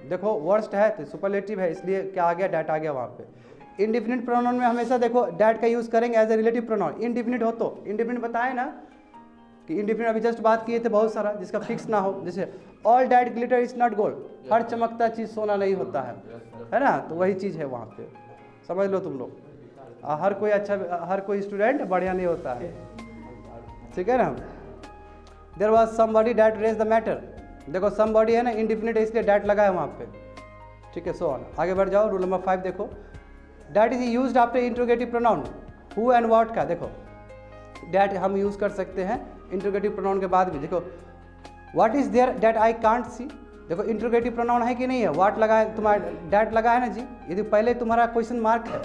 देखो वर्स्ट है तो सुपरलेटिव है, इसलिए क्या आ गया, डैट आ गया वहाँ पे। इंडिफिनिट प्रोनाउन में हमेशा देखो डैट का यूज करेंगे as a relative pronoun. Indefinite हो तो, इंडिफिनिट बताए ना कि इंडिफिनिट अभी जस्ट बात किए थे बहुत सारा, जिसका फिक्स ना हो, जैसे all that glitter is not gold, हर चमकता चीज़ सोना नहीं होता है ना, तो वही चीज़ है वहाँ पे, समझ लो तुम लोग। हर कोई अच्छा, हर कोई स्टूडेंट बढ़िया नहीं होता है, ठीक है ना। There was somebody that raise the matter, देखो समबडी है ना, इंडिफिनिट है इसलिए डैट लगा है वहाँ पे, ठीक है। सो ऑन, आगे बढ़ जाओ, रूल नंबर 5 देखो, that is used after interrogative pronoun who and what का। देखो डैट हम यूज़ कर सकते हैं इंट्रोगेटिव प्रोनाउन के बाद भी। देखो what is there that I can't see. देखो इंट्रोगेटिव प्रोनाउन है कि नहीं है, व्हाट लगा है तुम्हारा, डैट लगा है ना जी। यदि पहले तुम्हारा क्वेश्चन मार्क है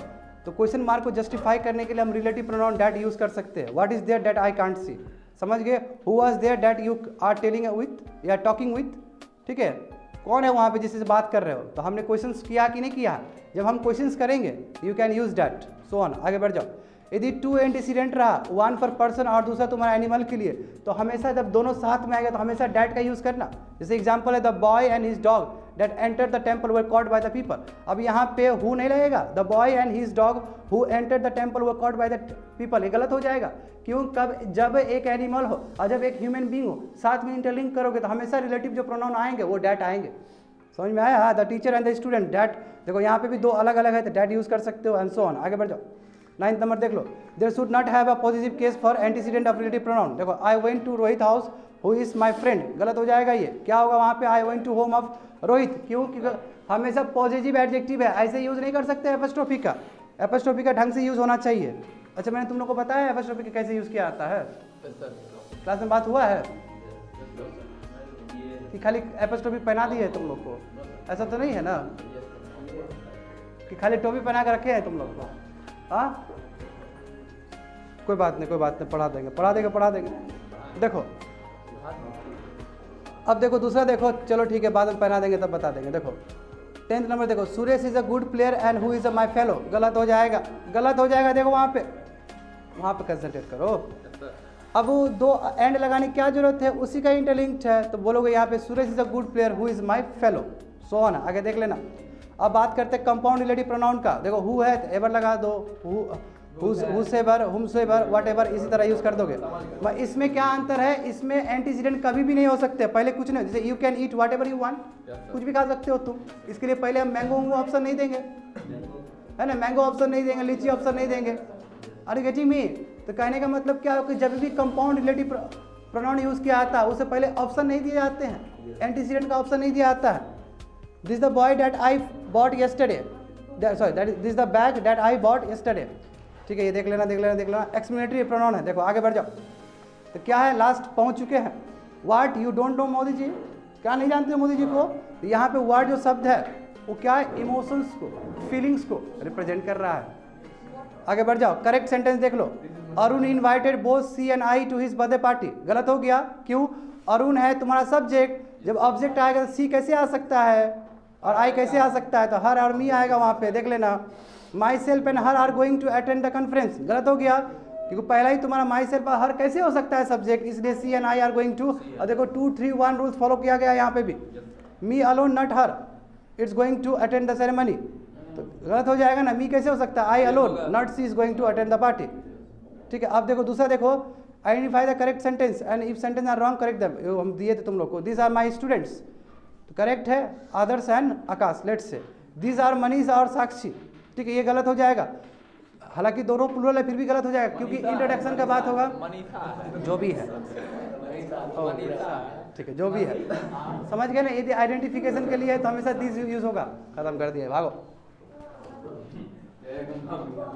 तो क्वेश्चन मार्क को जस्टिफाई करने के लिए हम रिलेटिव प्रोनाउन डैट यूज़ कर सकते हैं। What is there that I can't see, समझ गए। Who was there that you are telling with या टॉकिंग विथ, ठीक है, कौन है वहाँ पे जिससे बात कर रहे हो। तो हमने क्वेश्चंस किया कि नहीं किया, जब हम क्वेश्चंस करेंगे you can use that so on. आगे बढ़ जाओ। यदि टू एंटीसीडेंट रहा, वन फॉर पर्सन और दूसरा तुम्हारा एनिमल के लिए, तो हमेशा जब दोनों साथ में आएगा तो हमेशा डैट का यूज़ करना। जैसे एग्जांपल है the boy and his dog that enter the temple were caught by the people. अब यहाँ पे हु नहीं लगेगा, the boy and his dog who enter the temple were caught by the people, ये गलत हो जाएगा। क्यों, कब जब एक एनिमल हो और जब एक ह्यूमन बींग हो साथ में इंटरलिंक करोगे तो हमेशा रिलेटिव जो प्रोनाउन आएंगे वो डैट आएंगे। समझ में आया। हाँ, the teacher and the student that, देखो यहाँ पे भी दो अलग अलग है तो डैट यूज़ कर सकते हो एंड सो ऑन। आगे बढ़ जाओ। 9th नंबर देख लो। There should not have a positive case for antecedent of relative pronoun. देखो I went to Rohit house who is my friend, गलत हो जाएगा। ये क्या होगा वहाँ पे, I went to home of Rohit. क्यों, क्योंकि हमेशा पॉजिटिव एडजेक्टिव है, ऐसे यूज़ नहीं कर सकते एपोस्ट्रोफी का। एपोस्ट्रोफी का ढंग से यूज़ होना चाहिए। अच्छा मैंने तुम लोग को बताया एपोस्ट्रोफी का कैसे यूज़ किया जाता है, क्लास में बात हुआ है कि खाली एपोस्ट्रोफी पहना दी है तुम लोग को, ऐसा तो नहीं है ना कि खाली टोपी पहना कर रखे हैं तुम लोग को। हाँ कोई बात नहीं, कोई बात नहीं, पढ़ा देंगे पढ़ा देंगे पढ़ा देंगे। देखो अब देखो दूसरा देखो, चलो ठीक है बाद में पहना देंगे तब बता देंगे। देखो 10th नंबर देखो, Suresh is a good player and who is a my fellow, गलत हो जाएगा, गलत हो जाएगा। देखो वहाँ पे कंसंट्रेट करो। अब दो एंड लगाने की क्या जरूरत है, उसी का इंटरलिंक्ड है तो बोलोगे यहाँ पे Suresh is a good player who is my fellow so on. आगे देख लेना। अब बात करते हैं कंपाउंड रिलेटिव प्रोनाउन का। देखो हु है तो एवर लगा दो, हुसेवर, हुमसेवर, व्हाटएवर, इसी तरह यूज कर दोगे। इसमें क्या अंतर है, इसमें एंटीसीडेंट कभी भी नहीं हो सकते, पहले कुछ नहीं। जैसे you can eat whatever you want, कुछ भी खा सकते हो तुम। इसके लिए पहले हम मैंगो ऑप्शन नहीं देंगे, है ना, मैंगो ऑप्शन नहीं देंगे, लीची ऑप्शन नहीं देंगे। अरे गेटिंग मी, तो कहने का मतलब क्या है कि जब भी कंपाउंड रिलेटिव प्रोनाउन यूज किया जाता है उससे पहले ऑप्शन नहीं दिए जाते हैं, एंटीसीडेंट का ऑप्शन नहीं दिया जाता है। This the boy that I bought yesterday, sorry that this the bag that I bought yesterday, ठीक है, ये देख लेना देख लेना देख लेना। एक्सप्लेनेटरी प्रोनाउन है। देखो आगे बढ़ जाओ तो क्या है, लास्ट पहुंच चुके हैं। What you don't know Modi ji, क्या नहीं जानते मोदी जी को। तो यहाँ पे वर्ड जो शब्द है वो क्या है, इमोशंस को, फीलिंग्स को रिप्रेजेंट कर रहा है। आगे बढ़ जाओ। करेक्ट सेंटेंस देख लो। Arun invited both she and I to his birthday party, गलत हो गया। क्यों, अरुण है तुम्हारा सब्जेक्ट, जब ऑब्जेक्ट आएगा तो सी कैसे आ सकता है और आई कैसे आ सकता है, तो हर और मी आएगा वहाँ पे, देख लेना। Myself and her are going to attend the conference, गलत हो गया क्योंकि पहला ही तुम्हारा माई सेल्फ हर कैसे हो सकता है सब्जेक्ट, इसलिए she and I are going to. और देखो 2, 3, 1 रूल्स फॉलो किया गया यहाँ पे भी। Me alone not her it's going to attend the ceremony, तो गलत हो जाएगा ना, मी कैसे हो सकता है, I alone not she is going to attend the party, ठीक है। अब देखो दूसरा देखो, identify the correct sentence and if sentence are wrong correct them, हम दिए थे तुम लोग को। दीज आर माई स्टूडेंट्स, तो करेक्ट है Adarsh and Akash, let's say. These are Manish और साक्षी, ठीक है, ये गलत हो जाएगा, हालांकि दोनों प्लूरल है फिर भी गलत हो जाएगा क्योंकि इंट्रोडक्शन का बात होगा, जो भी है, ठीक है, जो भी है, समझ गए ना। यदि आइडेंटिफिकेशन के लिए है तो हमेशा दिस यूज होगा, खत्म कर दिया, भागो।